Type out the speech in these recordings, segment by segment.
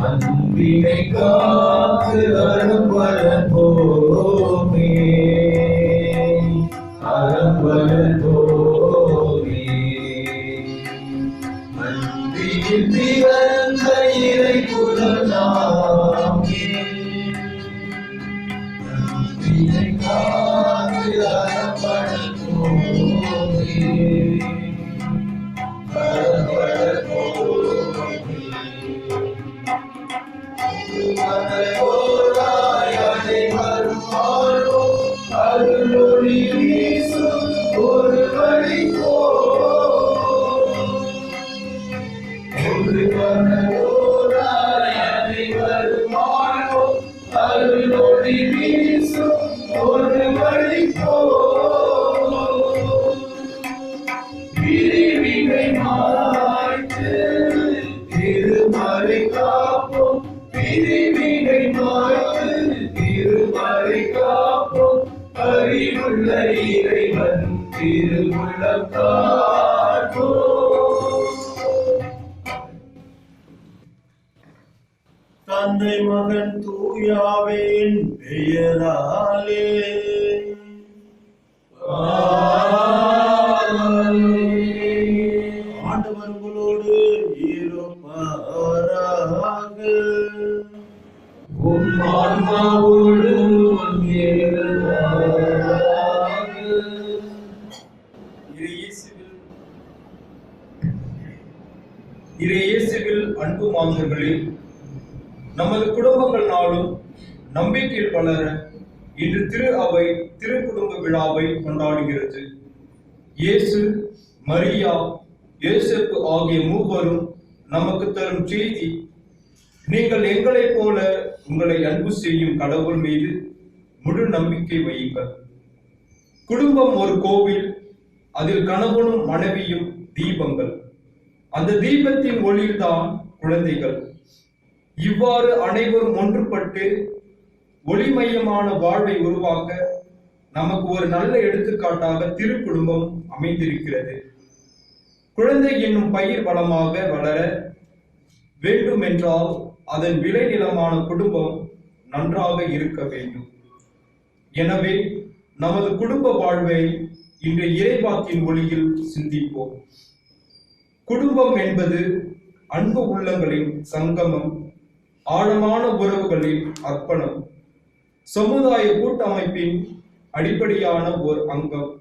அன்பினை காத்து அரும்பலன் போமே, அரும்பலன் போமே. அன்பில் பிறந்த இறை குலநாமே, அன்பினை காத்து அரும்பலன் போமே, அரும்பலன் போமே. அருளொளி வீசும் ஒரு வழி ஒரு கனவோராயனை வருமானோ, அருளொளி வீசும் ஒரு வழி பிரிவினை மாய்த்து திருமறை காப்போம், பிரிவினை மாய்த்து திருமறை காப்போம், அறிவுள்ள இறைவன் திருவுள்ளம் காப்போம். தந்தை மகன் தூயாவின் பெயராலே ஆண்டவர் உங்களோடு இருப்பாராக. உம் ஆன்மாவோடும் இயேசுவில் அன்பு மாந்தர்களில் நமது குடும்பங்கள் நாளும் நம்பிக்கையில் வளர இன்று திரு அவை திருக்குடும்ப விழாவை கொண்டாடுகிறது. இயேசு, மரியா, யோசேப்பு ஆகிய மூவரும் நமக்கு தரும் செய்தி, நீங்கள் எங்களைப் போல உங்களை அன்பு செய்யும் கடவுள் மீது முழு நம்பிக்கை வையுங்கள். குடும்பம் ஒரு கோவில், அதில் கணவனும் மனைவியும் தீபங்கள், அந்த தீபத்தின் ஒளியில்தான் குழந்தைகள். இவ்வாறு அனைவரும் ஒன்றுபட்டு ஒளிமயமான வாழ்வை உருவாக்க நமக்கு ஒரு நல்ல எடுத்துக்காட்டாக திருக்குடும்பம் அமைந்திருக்கிறது. குழந்தை என்னும் பயிர் வளமாக வளர வேண்டும் என்றால் அதன் விளைநிலமான குடும்பம் நன்றாக இருக்க வேண்டும். எனவே நமது குடும்ப வாழ்வை இன்று இறைவாக்கின் ஒளியில் சிந்திப்போம். குடும்பம் என்பது அன்பு உள்ளங்களின் சங்கமம், ஆழமான உறவுகளின் அர்ப்பணம், சமுதாய கூட்டமைப்பின் அடிப்படையான ஓர் அங்கம்.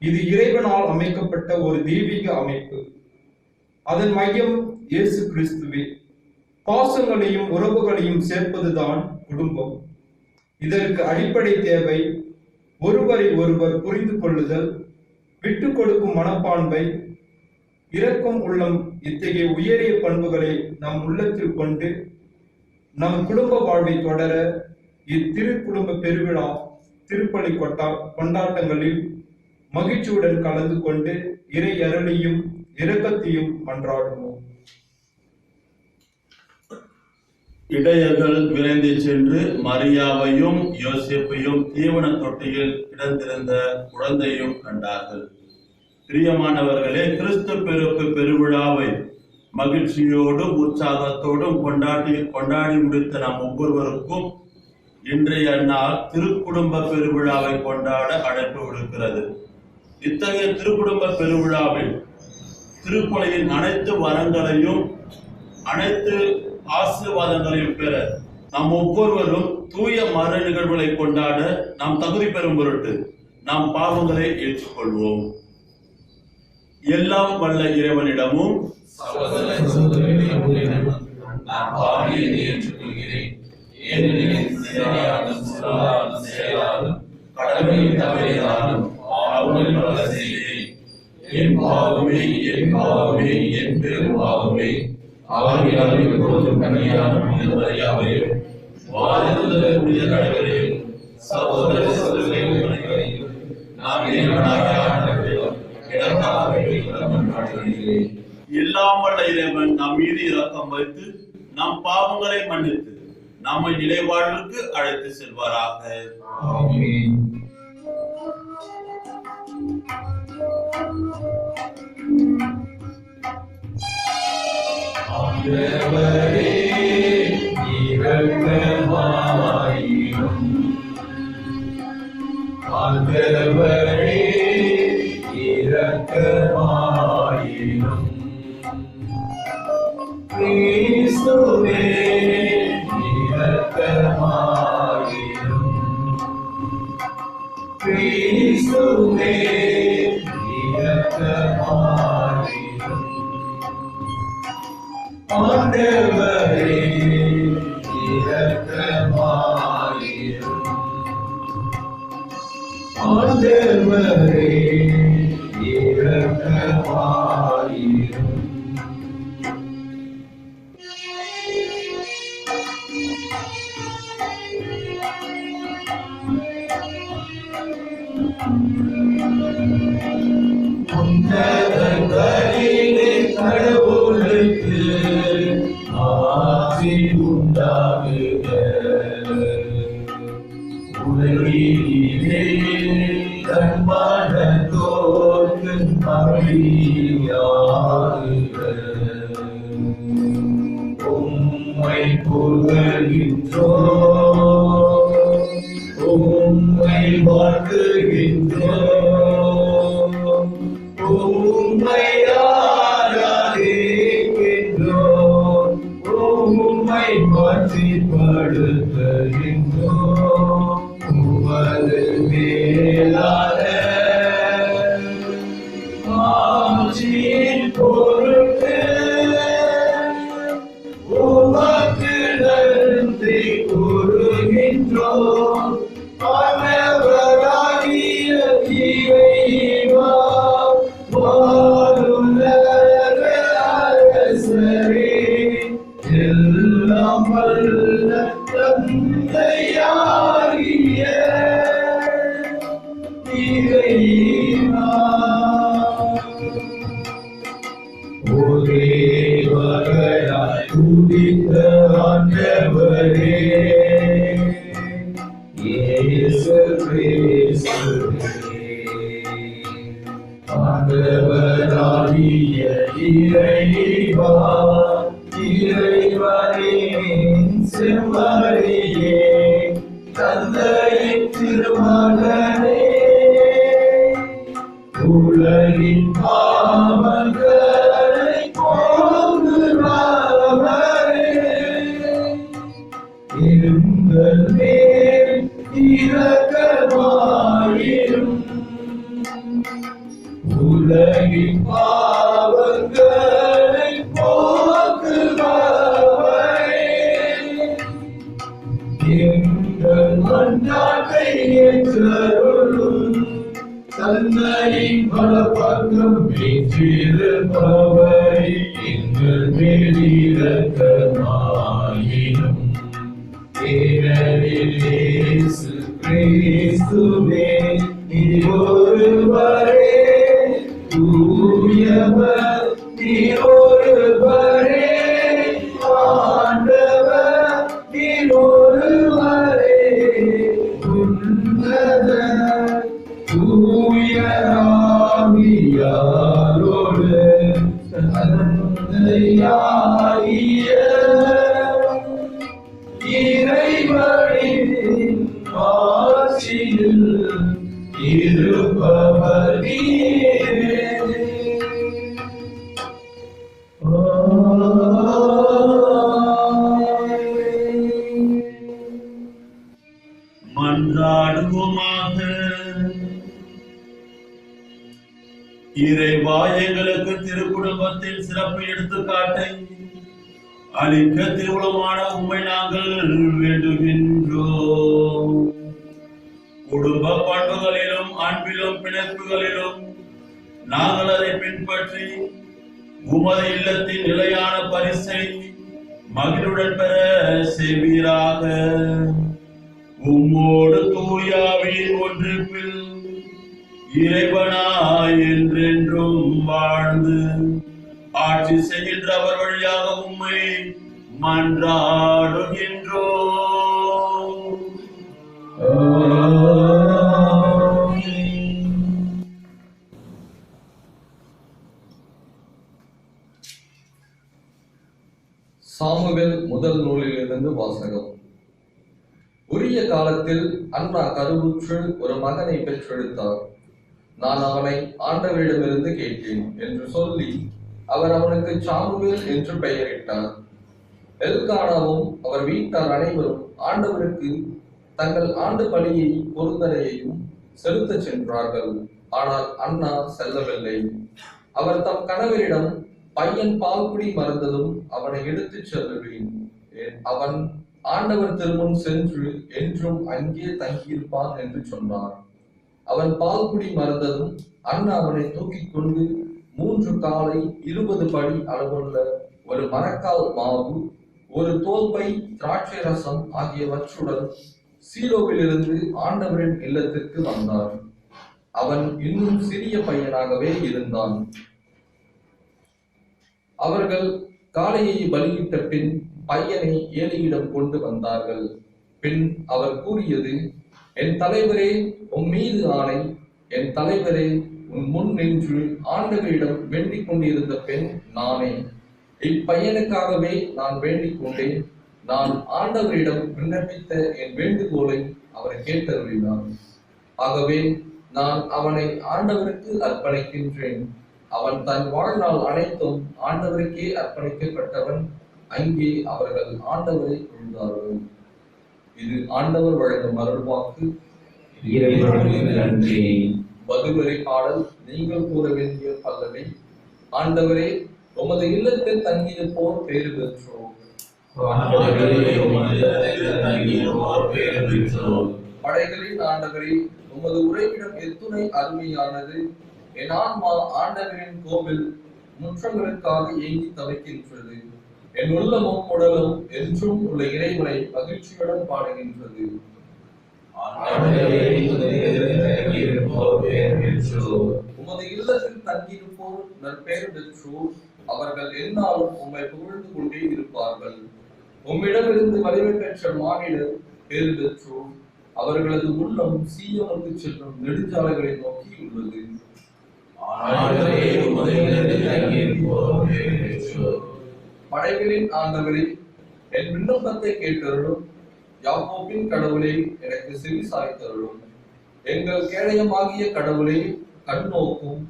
இது இறைவனால் அமைக்கப்பட்ட ஒரு தெய்வீக அமைப்பு. அதன் மையம் இயேசு கிறிஸ்துவே. பாசங்களையும் உறவுகளையும் சேர்ப்பதுதான் குடும்பம். இதற்கு அடிப்படை தேவை ஒருவரை ஒருவர் புரிந்து கொள்ளுதல், விட்டு கொடுக்கும் மனப்பான்மை, இரக்கம் உள்ளம். இத்தகைய உயரிய பண்புகளை நம் உள்ளத்தில் கொண்டு நம் குடும்ப வாழ்வை தொடர இத்திரு குடும்ப பெருவிழா திருப்பலி கொண்டாட்டங்களில் மகிழ்ச்சியுடன் கலந்து கொண்டு இறை அருளையும் இரக்கத்தையும் மன்றாடுவோம். இடையர்கள் விரைந்து சென்று மரியாவையும் யோசேப்பையும் தீவன தொட்டியில் கிடந்திருந்த குழந்தையும் கண்டார்கள். பிரியமானவர்களே, கிறிஸ்து பிறப்பு பெருவிழாவை மகிழ்ச்சியோடும் உற்சாகத்தோடும் கொண்டாடி முடித்த நாம் ஒவ்வொருவருக்கும் இன்றைய நாள் திருக்குடும்ப பெருவிழாவை கொண்டாட அழைப்பு விடுக்கிறது. இத்தகைய திருக்குடும்ப பெருவிழாவில் திருப்பலியின் அனைத்து வரங்களையும் அனைத்து ஆசீர்வாதங்களையும் பெற நாம் ஒவ்வொருவரும் தூய மறு நிகழ்வுகளை கொண்டாட நாம் தகுதி பெறும் பொருட்டு நாம் பாவங்களை ஏற்றுக்கொள்வோம். எல்லாம் வல்ல இறைவனிடமும் என் பாவமே என் பாவமே என் பெரும் பாவமே அவர்களால் எப்பொழுதும் கனியான மரியாதையும் வாழ்ந்ததையும் சகோதர சகோதரிகளையும் நாம் இறைவனாகிய ஆண்டவரிடம் இடமாக மன்றாடுகிறேன். எல்லாம் வல்ல இறைவன் நம் மீது இரக்கம் வைத்து நம் பாவங்களை மன்னித்து நம்மை நிலைவாழ்வுக்கு அழைத்து செல்வாராக. ஆமென். ஆண்டவரே இரக்கமாயிரும். ஆண்டவரே இரக்கமாயிரும். கிறிஸ்துவே இரக்கமாயிரும். கிறிஸ்துவே இரக்கமாயிரும். ஆண்டவரே இரக்கமாயிரும். ஆண்டவரே இரக்கமாயிரும். உன்னதங்களிலே கடவுளுக்கு ஆசி உண்டாகுக. உலகிலே கண்பானதோர்க்கு அருளியாகுக. உம்மை புகழ்கின்றோம், உம்மை வாழ்த்துகின்றோம், உம்மை ஆராதிக்கின்றோம், உம்மை மாட்சிப்படுத்துகின்றோம். உமது மேலான ஆட்சியின் பொருட்டு உமக்கு நன்றி கூறுகின்றோம். ஆண்டவராகிய இறைவா, வானுலக அரசரே, எல்லாம் வல்ல தந்தையாகிய இறைவா, ஒரே மகனாய் உதித்த ஆண்டவரே, இயேசு கிறிஸ்துவே, ஆண்டவராகிய இறைவா, இறைவனின் செம்மறியே, தந்தையின் திருமகனே, உலகின் பாவங்களை போக்குபவரே, எங்கள் மேல் இரக்கமாயிரும். உலகின் பாவங்களை போக்குபவரே, எங்கள் மன்றாட்டை ஏற்றருளும். தந்தையின் வலப்பக்கம் வீற்றிருப்பவரை எங்கள் மேல் இரக்கமாயிரும். ஏனெனில் இயேசு கிறிஸ்துவே நீர் ஒருவரே தூயவர், நீர் ஒருவரே ஆண்டவர், நீர் ஒருவரே உன்னத தூய ஆவியாரோடு தந்தையாகிய இறைவனின் ஆட்சியில் இருப்பவர் நீரே. மன்றாடுவோமாக. இறைவா, எங்களுக்கு திருக்குடும்பத்தின் சிறப்பு எடுத்துக்காட்டை அளிக்க திருவுளமான உம்மை நாங்கள் வேண்டுகின்றோம். குடும்ப பண்புகளிலும் அன்பிலும் பிணைப்புகளிலும் நாங்கள் அதை பின்பற்றி உமது இல்லத்தின் நிலையான பரிசை மகிழ்வுடன் பெற செய்வீராக. உம்மோடு தூயாவின் ஒன்றிப்பில் இறைவனாய் என்றென்றும் வாழ்ந்து ஆட்சி செய்கின்ற அவர் வழியாக உம்மை மன்றாடுகின்றோம். சாமுவேல் முதல் நூலிலிருந்து வாசகம். உரிய காலத்தில் அன்னா கருவுற்று ஒரு மகனை பெற்றெடுத்தார். நான் அவனை ஆண்டவரிடமிருந்து கேட்டேன் என்று சொல்லி அவர் அவனுக்கு சாமுவேல் என்று பெயரிட்டார். எல்கானாவும் அவர் வீட்டார் அனைவரும் ஆண்டவருக்கு தங்கள் ஆண்டு பலியை பொருந்தனையையும் செலுத்த சென்றார்கள். ஆனால் அன்னா செல்லவில்லை. அவர் தம் கணவரிடம், பையன் பால்குடி மறந்ததும் அவனை எடுத்துச் செல்லுவேன், அவன் ஆண்டவர் திருமுன் சென்று என்றும் அங்கே தங்கியிருப்பான் என்று சொன்னார். அவன் பால்குடி மறந்ததும் அண்ணா அவனை தூக்கிக் கொண்டு 3 காலை 20 படி அளவுள்ள ஒரு மரக்கால் மாவு, ஒரு தோல்பை திராட்சை ரசம் ஆகியவற்றுடன் சீலோவிலிருந்து ஆண்டவரின் இல்லத்திற்கு வந்தார். அவன் இன்னும் சிறிய பையனாகவே இருந்தான். அவர்கள் காளையை பலியிட்ட பின் பையனை ஏலியிடம் கொண்டு வந்தார்கள். பின் அவர் கூறியது, என் தலைவரே, உன் மீது ஆணை, என் தலைவரே, உன் முன் நின்று ஆண்டவரிடம் வேண்டிக் கொண்டிருந்த பெண் நானே. இப்பையனுக்காகவே நான் வேண்டிக் கொண்டேன். நான் ஆண்டவரிடம் விண்ணப்பித்த என் வேண்டுகோளை அவர் கேட்டருளினார். ஆகவே நான் அவனை ஆண்டவருக்கு அர்ப்பணிக்கின்றேன். அவன் தன் வாழ்நாள் அனைத்தும் ஆண்டவருக்கே அர்ப்பணிக்கப்பட்டவன். அங்கே அவர்கள் ஆண்டவரை தொழுதார்கள். இது ஆண்டவர் வழங்கும் அருள்வாக்கு. மதுவரை பாடல். நீங்கள் கூற வேண்டிய பல்லவி. ஆண்டவரே, உமது இல்லத்தில் தங்கியிருப்போர் பேறு பெற்றோர். படைகளின் ஆண்டவரே, உமது உறைவிடம் எத்துணை அருமையானது. என் ஆன்மா ஆண்டவரின் கோவில் முற்றங்களுக்காக ஏங்கி தவிக்கின்றது. என் உள்ளமும் உடலும் என்றும் உள்ள இறைவனை மகிழ்ச்சியுடன் பாடுகின்றது. உமது இல்லத்தில் தங்கியிருப்போர் நற்பெயர் பெற்றோர். அவர்கள் எந்நாளும் உம்மை புகழ்ந்து கொண்டே இருப்பார்கள். உம்மிடமிருந்து வலிமை பெற்ற மானிடர் பேறு பெற்றோர். அவர்களது உள்ளம் சீயோனுக்கு செல்லும் நெடுஞ்சாலைகளை நோக்கி உள்ளது. படைகளின் ஆண்டவரே, என் விண்ணப்பத்தை கேட்டருளும். யாக்கோபின் கடவுளே, எனக்கு செவி சாய்த்தருளும். எங்கள் கேடயமாகிய கடவுளே, கண்ணோக்கும்.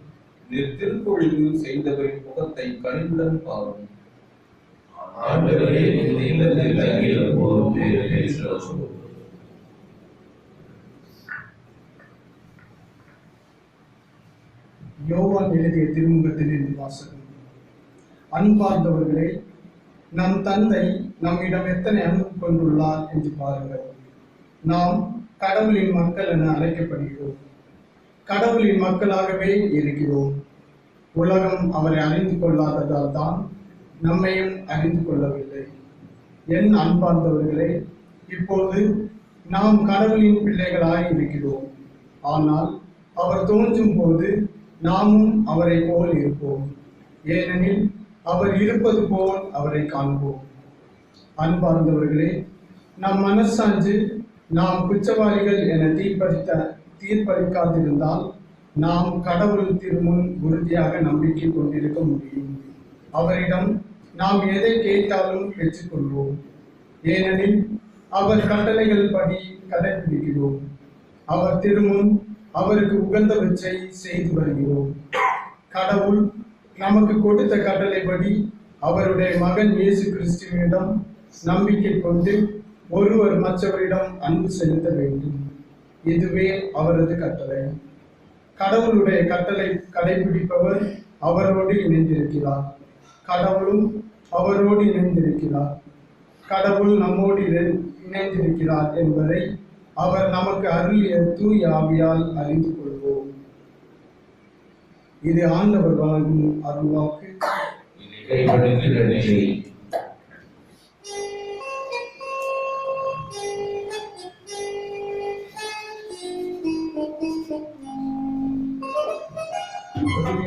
நீர் திருப்பொழிவு செய்தவரின் முகத்தை கனிவுடன் பாரும். யோவான் எழுதிய திருமுகத்திலிருந்து வாசகம். அன்பார்ந்தவர்களே, நம் தந்தை நம்மிடம் எத்தனை அன்பு கொண்டுள்ளார் என்று பாருங்கள். நாம் கடவுளின் மக்கள் என அழைக்கப்படுகிறோம். கடவுளின் மக்களாகவே இருக்கிறோம். உலகம் அவரை அறிந்து கொள்ளாததால் தான் நம்மையும் அறிந்து கொள்ளவில்லை. என் அன்பார்ந்தவர்களே, இப்போது நாம் கடவுளின் பிள்ளைகளாய் இருக்கிறோம். ஆனால் அவர் தோன்றும் போது நாமும் அவரை போல் இருப்போம். ஏனெனில் அவர் இருப்பது போல் அவரை காண்போம். அன்பார்ந்தவர்களே, நம் மனசான்று நாம் குற்றவாளிகள் என தீர்ப்பளிக்காதிருந்தால் நாம் கடவுள் திருமுன் உறுதியாக நம்பிக்கை கொண்டிருக்க முடியும். அவரிடம் நாம் எதை கேட்டாலும் பெற்றுக்கொள்வோம். ஏனெனில் அவர் கட்டளைகள் படி கடைபிடிக்கிறோம். அவர் திருமுன் அவருக்கு உகந்தவற்றை செய்து வருகிறோம். கடவுள் நமக்கு கொடுத்த கட்டளைப்படி அவருடைய மகன் இயேசு கிறிஸ்துவிடம் நம்பிக்கை கொண்டு ஒருவர் மற்றவரிடம் அன்பு செலுத்த வேண்டும். இதுவே அவரது கட்டளை. கடவுளுடைய கட்டளை கடைபிடிப்பவர் அவரோடு இணைந்திருக்கிறார். கடவுளும் அவரோடு இணைந்திருக்கிறார். கடவுள் நம்மோடு இணைந்திருக்கிறார் என்பதை அவர் நமக்கு அருளிய தூய ஆவியால் அறிந்து கொள்வோம். இது ஆண்டவர் வழங்கும் அருள்வாக்கு.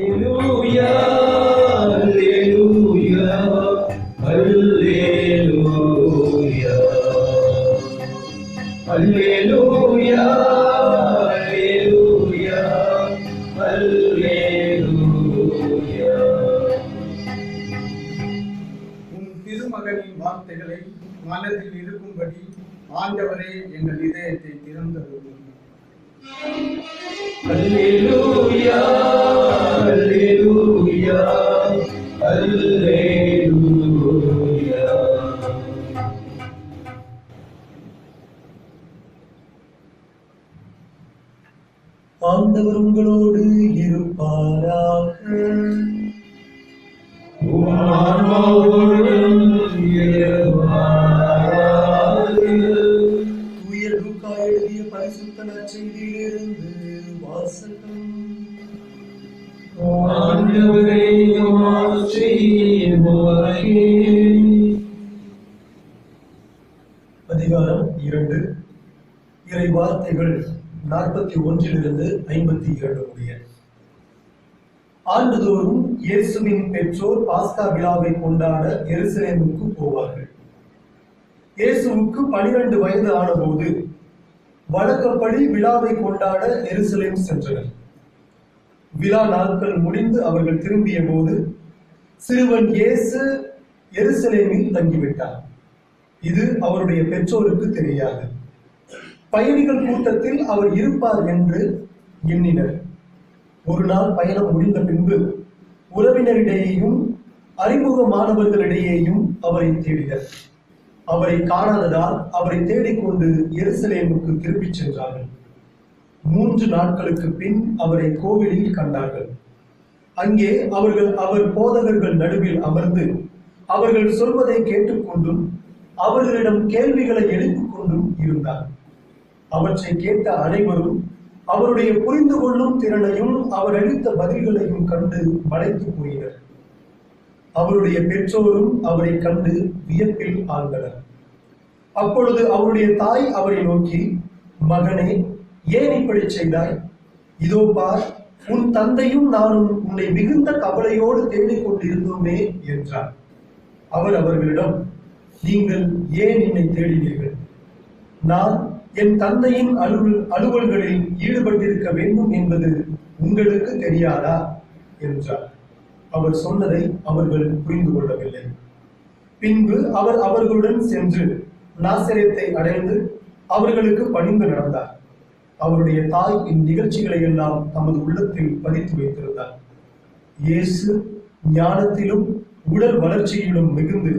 Alleluia, Alleluia. அல்லேலூயா. உன் திருமகனின் வார்த்தைகளை மனதில் இருக்கும்படி ஆண்டவரே எங்கள் இதயத்தை திறந்தருளும். அல்லேலூயா, அல்லேலூயா, அல்லேலூயா. ஆண்டவர் உங்களோடு இருப்பாராக. உம் ஆன்மாவோடும் இருப்பாராக. தூய லூக்கா எழுதிய பரிசுத்த நற்செய்தியிலிருந்து வாசகம். ஆண்டவரே, மாற்றி உமக்கே. அதிகாரம் 2. இறை வார்த்தைகள் 41 52 முடிய. ஆண்டுதோறும் இயேசுவின் பெற்றோர் பாஸ்கா விழாவை கொண்டாட எருசலேமுக்கு போவார்கள். இயேசுவுக்கு 12 வயது ஆனபோது வழக்கப்படி விழாவை கொண்டாட எருசலேம் சென்றனர். விழா நாட்கள் முடிந்து அவர்கள் திரும்பிய போது சிறுவன் இயேசு எருசலேமில் தங்கிவிட்டார். இது அவருடைய பெற்றோருக்கு தெரியாது. பயணிகள் கூட்டத்தில் அவர் இருப்பார் என்று எண்ணினர். ஒரு நாள் பயணம் முடிந்த பின்பு உறவினரிடையேயும் அறிமுகமானவர்களிடையேயும் அவரை தேடினர். அவரை காணாததால் அவரை தேடிக்கொண்டு எருசலேமுக்கு திரும்பிச் சென்றார்கள். 3 நாட்களுக்கு பின் அவரை கோவிலில் கண்டார்கள். அங்கே அவர் போதகர்கள் நடுவில் அமர்ந்து அவர்கள் சொல்வதை கேட்டுக்கொண்டும் அவர்களிடம் கேள்விகளை எழுப்பிக் கொண்டும் இருந்தார். அவற்றை கேட்ட அனைவரும் அவருடைய புரிந்து கொள்ளும் திறனையும் அவர் அளித்த பதில்களையும் கண்டு மலைத்து போயினர். அவருடைய பெற்றோரும் அவரை கண்டு வியப்பில் ஆழ்ந்தனர். அப்பொழுது அவருடைய தாய் அவரை நோக்கி, மகனே, ஏன் இப்படி செய்தாய்? இதோ பார், உன் தந்தையும் நானும் உன்னை மிகுந்த கவலையோடு தேடிக் கொண்டிருந்தோமே என்றார். அவர் அவர்களிடம், நீங்கள் ஏன் என்னை தேடினீர்கள்? நான் என் தந்தையின் அலுவல்களில் ஈடுபட்டிருக்க வேண்டும் என்பது உங்களுக்கு தெரியாதா என்றார். அவர் சொன்னதை அவர்கள் புரிந்து கொள்ளவில்லை. பின்பு அவர் அவர்களுடன் சென்று நாசரேத்தை அடைந்து அவர்களுக்கு பணிந்து நடந்தார். அவருடைய தாய் இந்நிகழ்ச்சிகளை எல்லாம் தமது உள்ளத்தில் பதித்து வைத்திருந்தார். இயேசு ஞானத்திலும் உடல் வளர்ச்சியிலும் மிகுந்து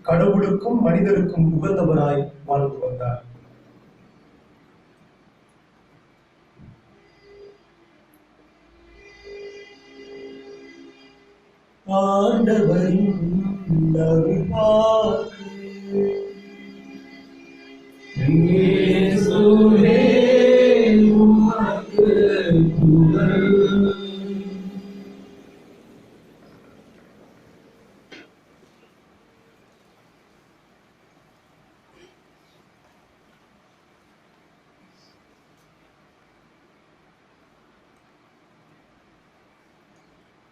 கடவுளுக்கும் மனிதருக்கும் உகந்தவராய் வாழ்ந்து வந்தார். ஆண்டவரின் அருள்வாக்கு. இயேசுவே, உமக்கு புகழ்.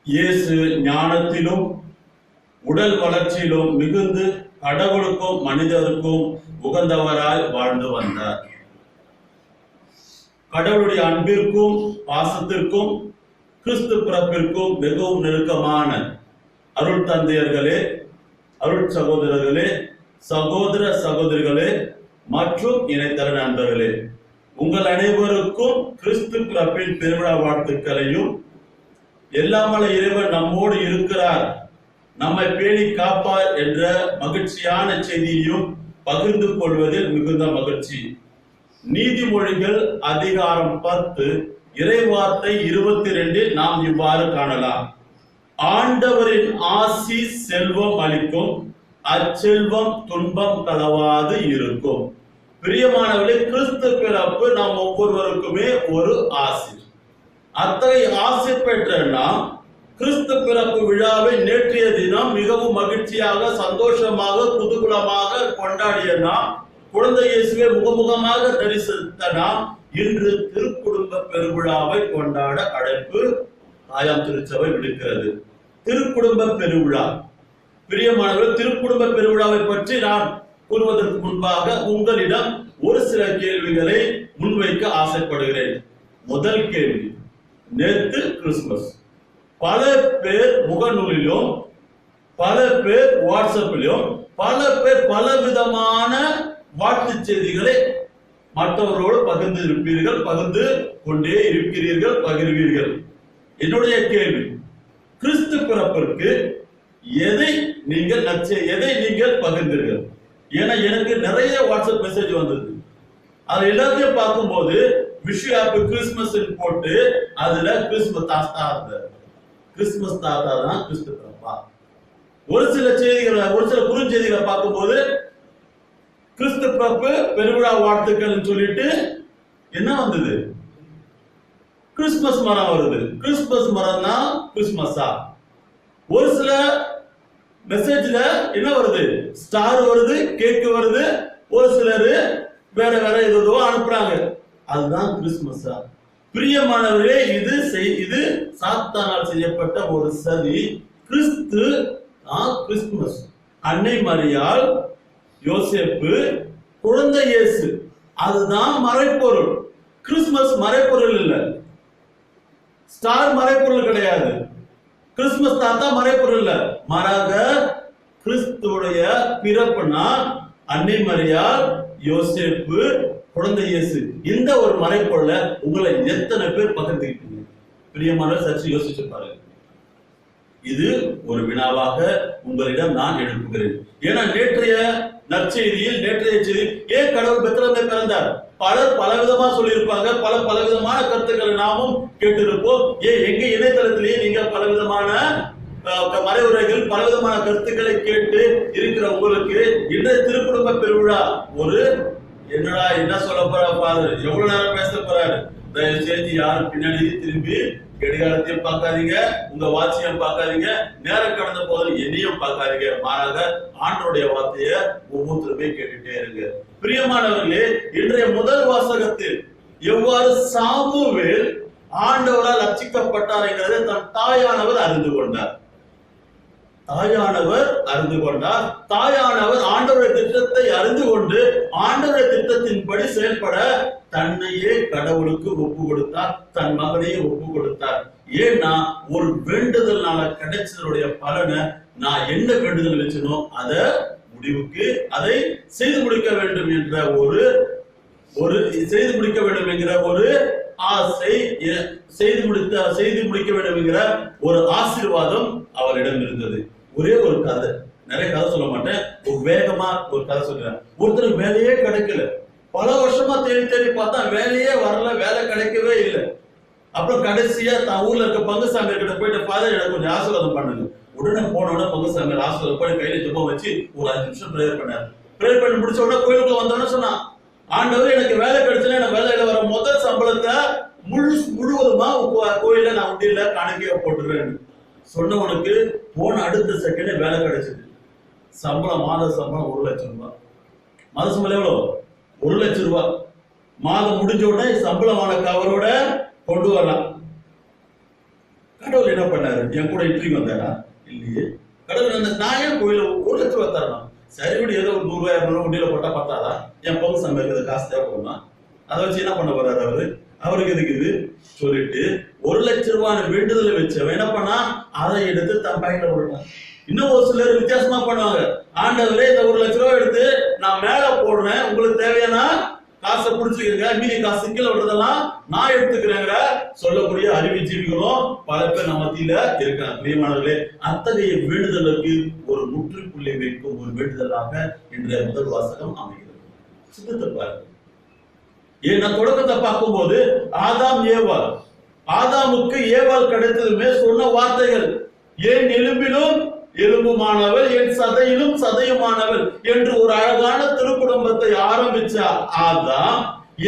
இயேசு ஞானத்திலும் உடல் வளர்ச்சியிலும் மிகுந்து கடவுளுக்கும் மனிதருக்கும் உகந்தவராய் வாழ்ந்து வந்தார். கடவுளுடைய அன்பிற்கும் பாசத்திற்கும் கிறிஸ்து பிறப்பிற்கும் மிகவும் நெருக்கமான அருள் தந்தையர்களே, அருள் சகோதரர்களே, சகோதர சகோதரிகளே மற்றும் இணைத்தர நண்பர்களே, உங்கள் அனைவருக்கும் கிறிஸ்து பிறப்பின் பெருவிழா வாழ்த்துக்களையும், எல்லாமல்ல இறைவன் நம்மோடு இருக்கிறார், நம்மை பேணி காப்பார் என்ற மகிழ்ச்சியான செய்தியையும் பகிர்ந்து கொள்வதில் மிகுந்த மகிழ்ச்சி. நீதிமொழிகள் அதிகாரம் 10 இறைவார்த்தை 22 நாம் இவ்வாறு காணலாம். ஆண்டவரின் ஆசி செல்வம் அளிக்கும், அச்செல்வம் துன்பம் கலவாது இருக்கும். பிரியமானவர்களே, கிறிஸ்து பிறப்பு நாம் ஒவ்வொருவருக்குமே ஒரு ஆசி. அத்தகைய ஆசி பெற்ற நாம் கிறிஸ்து பிறப்பு விழாவை நேற்றைய தினம் மிகவும் மகிழ்ச்சியாக, சந்தோஷமாக, குதூகலமாக கொண்டாடிய நாம், குழந்தை இயேசுவை முகமுகமாக தரிசித்த நாம் இன்று திருக்குடும்ப பெருவிழாவை கொண்டாட அழைப்பு தாயாம் திருச்சபை விடுக்கிறது. திருக்குடும்ப பெருவிழா. பிரியமானவர்கள், திருக்குடும்ப பெருவிழாவை பற்றி நான் கூறுவதற்கு முன்பாக உங்களிடம் ஒரு சில கேள்விகளை முன்வைக்க ஆசைப்படுகிறேன். முதல் கேள்வி, நேத்து கிறிஸ்துமஸ். பல பேர் முகநூலிலும், பல பேர் வாட்ஸ்அப்பிலும், பல பேர் பல விதமான வாழ்த்து செய்திகளை மற்றவர்களோடு பகிர்ந்து இருப்பீர்கள், பகிர்ந்து கொண்டே இருக்கிறீர்கள், பகிர்வீர்கள். என்னுடைய கேள்வி, கிறிஸ்து பிறப்பிற்கு எதை நீங்கள் பகிர்ந்தீர்கள்? ஏன்னா எனக்கு நிறைய வாட்ஸ்அப் மெசேஜ் வந்தது. அது எல்லாத்தையும் பார்க்கும்போது விஷ் ஹாப்பி கிறிஸ்துமஸ் போட்டு அதுல கிறிஸ்துமஸ் தாத்தா தான் கிறிஸ்து பிறப்பா. ஒரு சில செய்திகளை, ஒரு சில குறுஞ்செய்திகளை பார்க்கும்போது கிறிஸ்து பிறப்பு பெருவிழா வாழ்த்துக்கள் சொல்லிட்டு என்ன வந்தது? கிறிஸ்துமஸ் மரம் வருது. கிறிஸ்துமஸ் மரம் தான் கிறிஸ்துமஸா? ஒரு சில மெசேஜ்ல என்ன வருது? ஸ்டார் வருது, கேக் வருது, ஒரு சிலர் வேற வேற ஏதோ அனுப்புறாங்க. அதுதான் கிறிஸ்துமஸா? பிரியமானவர்களே, இது சாத்தானால் செய்யப்பட்ட ஒரு சதி. கிறிஸ்து கிறிஸ்துமஸ். அன்னை மரியாள், யோசேப்பு, குழந்தை இயேசு, அதுதான் மறைப்பொருள். கிறிஸ்துமஸ் மறைப்பொருள் இல்ல, ஸ்டார் மறைப்பொருள் கிடையாது, கிறிஸ்துமஸ் தாத்தா மறைப்பொருள் இல்ல. மாறாக கிறிஸ்துடைய பிறப்புனா அன்னை மரியாள், யோசேப்பு, குழந்தை இயேசு, இந்த ஒரு மறைப்பொருளை உங்களை எத்தனை பேர் பகிர்ந்துக்கிட்டீங்க? பிரியமான சற்று யோசிச்சு பாருங்க. இது ஒரு வினாவாக உங்களிடம் நான் எழுப்புகிறேன். ஏன்னா நேற்றைய நற்செய்தியில், நேற்றைய செய்தி, ஏன் கடவுள் பெத்லகேமிலே பிறந்தார்? பலர் பலவிதமா சொல்லியிருப்பாங்க, பலவிதமான கருத்துக்களை நாமும் கேட்டிருப்போம். எங்க இணையதளத்திலேயே நீங்க பலவிதமான மறைவுரைகள், பலவிதமான கருத்துக்களை கேட்டு இருக்கிற உங்களுக்கு இன்றைய திருக்குடும்ப பெருவிழா ஒரு என்னடா என்ன சொல்ல போற ஃபாதர், எவ்வளவு நேரம் பேச போறாரு? தயவு செஞ்சு யாரும் பின்னாடி திரும்பி கடிகாரத்தையும் பார்க்காதீங்க, உங்க வாட்சியம் பார்க்காதீங்க, நேரம் கடந்த போது என்னையும் பார்க்காதீங்க. மாறாக ஆண்டவருடைய வார்த்தையை ஒவ்வொருத்தருமே கேட்டுட்டே இருங்க. பிரியமானவர்களே, இன்றைய முதல் வாசகத்தில் எவ்வாறு சாமுவேல் ஆண்டவரால் ரட்சிக்கப்பட்டார் என்கிறதை தன் தாயானவர் அறிந்து கொண்டார். தாயானவர் ஆண்டவருடைய திட்டத்தை அறிந்து கொண்டு ஆண்டவருடைய திட்டத்தின்படி செயல்பட தன்னையே கடவுளுக்கு ஒப்பு கொடுத்தார், தன் மகனையே ஒப்பு கொடுத்தார். ஏன்னா ஒரு வேண்டுதல்னால கிடைச்சதனுடைய பலனை நான் என்ன வேண்டுதல் வச்சனோ அதை செய்து முடிக்க வேண்டும் என்கிற ஒரு ஆசை, செய்து முடிக்க வேண்டும் என்கிற ஒரு ஆசீர்வாதம் அவரிடம் இருந்தது. ஒரே ஒரு கதை, நிறைய கதை சொல்ல மாட்டேன், ஒரு வேகமா ஒரு கதை சொல்றேன். ஒருத்தருக்கு வேலையே கிடைக்கல, பல வருஷமா தேடி பார்த்தா வேலையே வரல, வேலை கிடைக்கவே இல்லை. அப்புறம் கடைசியா தான் ஊர்ல இருக்க பங்குசாமி கிட்ட போயிட்டு, ஃபாதர் எனக்கு கொஞ்சம் ஆசீர்வாதம் பண்ணுங்க. உடனே போனோட பங்குசாமி ஆசீர்வாதம் பண்ணி கையில ஜெபம் வச்சு ஒரு 5 நிமிஷம் பிரேயர் பண்ணாரு. பிரேயர் பண்ணி முடிச்ச உடனே கோயிலுக்குள்ள வந்தோன்னு சொன்னான், ஆண்டவர் எனக்கு வேலை கிடைச்சுன்னா எனக்கு வேலையில வர முதல் சம்பளத்தை முழுவதுமா கோயில நான் உண்டியில கணக்கைய போட்டுருவேன் சொன்னவனுக்கு போன அடுத்த செகண்ட் வேலை கிடைச்சது. சம்பளம், மாத சம்பளம் 1 லட்சம் ரூபாய். மாத சம்பளம் எவ்வளவு? 1 லட்சம் ரூபாய். மாதம் முடிஞ்ச உடனே சம்பளமான கவரோட கொண்டு வரலாம். கடவுள் என்ன பண்ணாரு? என் கூட இன்ட்ரிவியூ வந்தாரா? இல்லையே. கடவுள் அந்த நான் ஏன் கோயில 1 லட்சம் ரூபாய் தரணும்? சரி விட, ஏதோ ஒரு 100 ரூபாய் 200 உண்டியில போட்டா பத்தாதா? என் பங்கு சம்பளம் காசு தேவைப்படுமா? அதை வச்சு என்ன பண்ண போறாரு அவருக்கு எதுக்கு இது சொல்லிட்டு 1 லட்சம் ரூபாய் வேண்டுதலை வச்சவன் என்ன பண்ணா, அதை எடுத்து தன் பாக்கெட்ல போட்டான். இன்னும் ஒரு சிலர் வித்தியாசமா பண்ணுவாங்க, ஆண்டவரே இந்த 1 லட்சம் ரூபாய் எடுத்து நான் மேல போடுறேன், உங்களுக்கு தேவையான காசை புடிச்சுக்கங்க, மீதி காசு கீழே விடுறதெல்லாம் நான் எடுத்துக்கிறேங்க சொல்லக்கூடிய அறிவு ஜீவிகளும் பல பேர் நம்ம மத்தியில இருக்காங்க. பிரியமானவர்களே, அத்தகைய வேண்டுதலுக்கு ஒரு முற்றுப்புள்ளி வைக்கும் ஒரு வேண்டுதலாக இன்றைய முதல் வாசகம் அமைகிறது. சிந்தித்து பாருங்க. ஏன்னா தொடக்கத்தை பார்க்கும்போது ஆதாமுக்கு ஏவாள் கிடைத்ததுமே சொன்ன வார்த்தைகள், என் எலும்பிலும் எலும்புமானவள், என் சதையிலும் சதையுமானவள் என்று ஒரு அழகான திருக்குடும்பத்தை ஆரம்பிச்ச ஆதாம்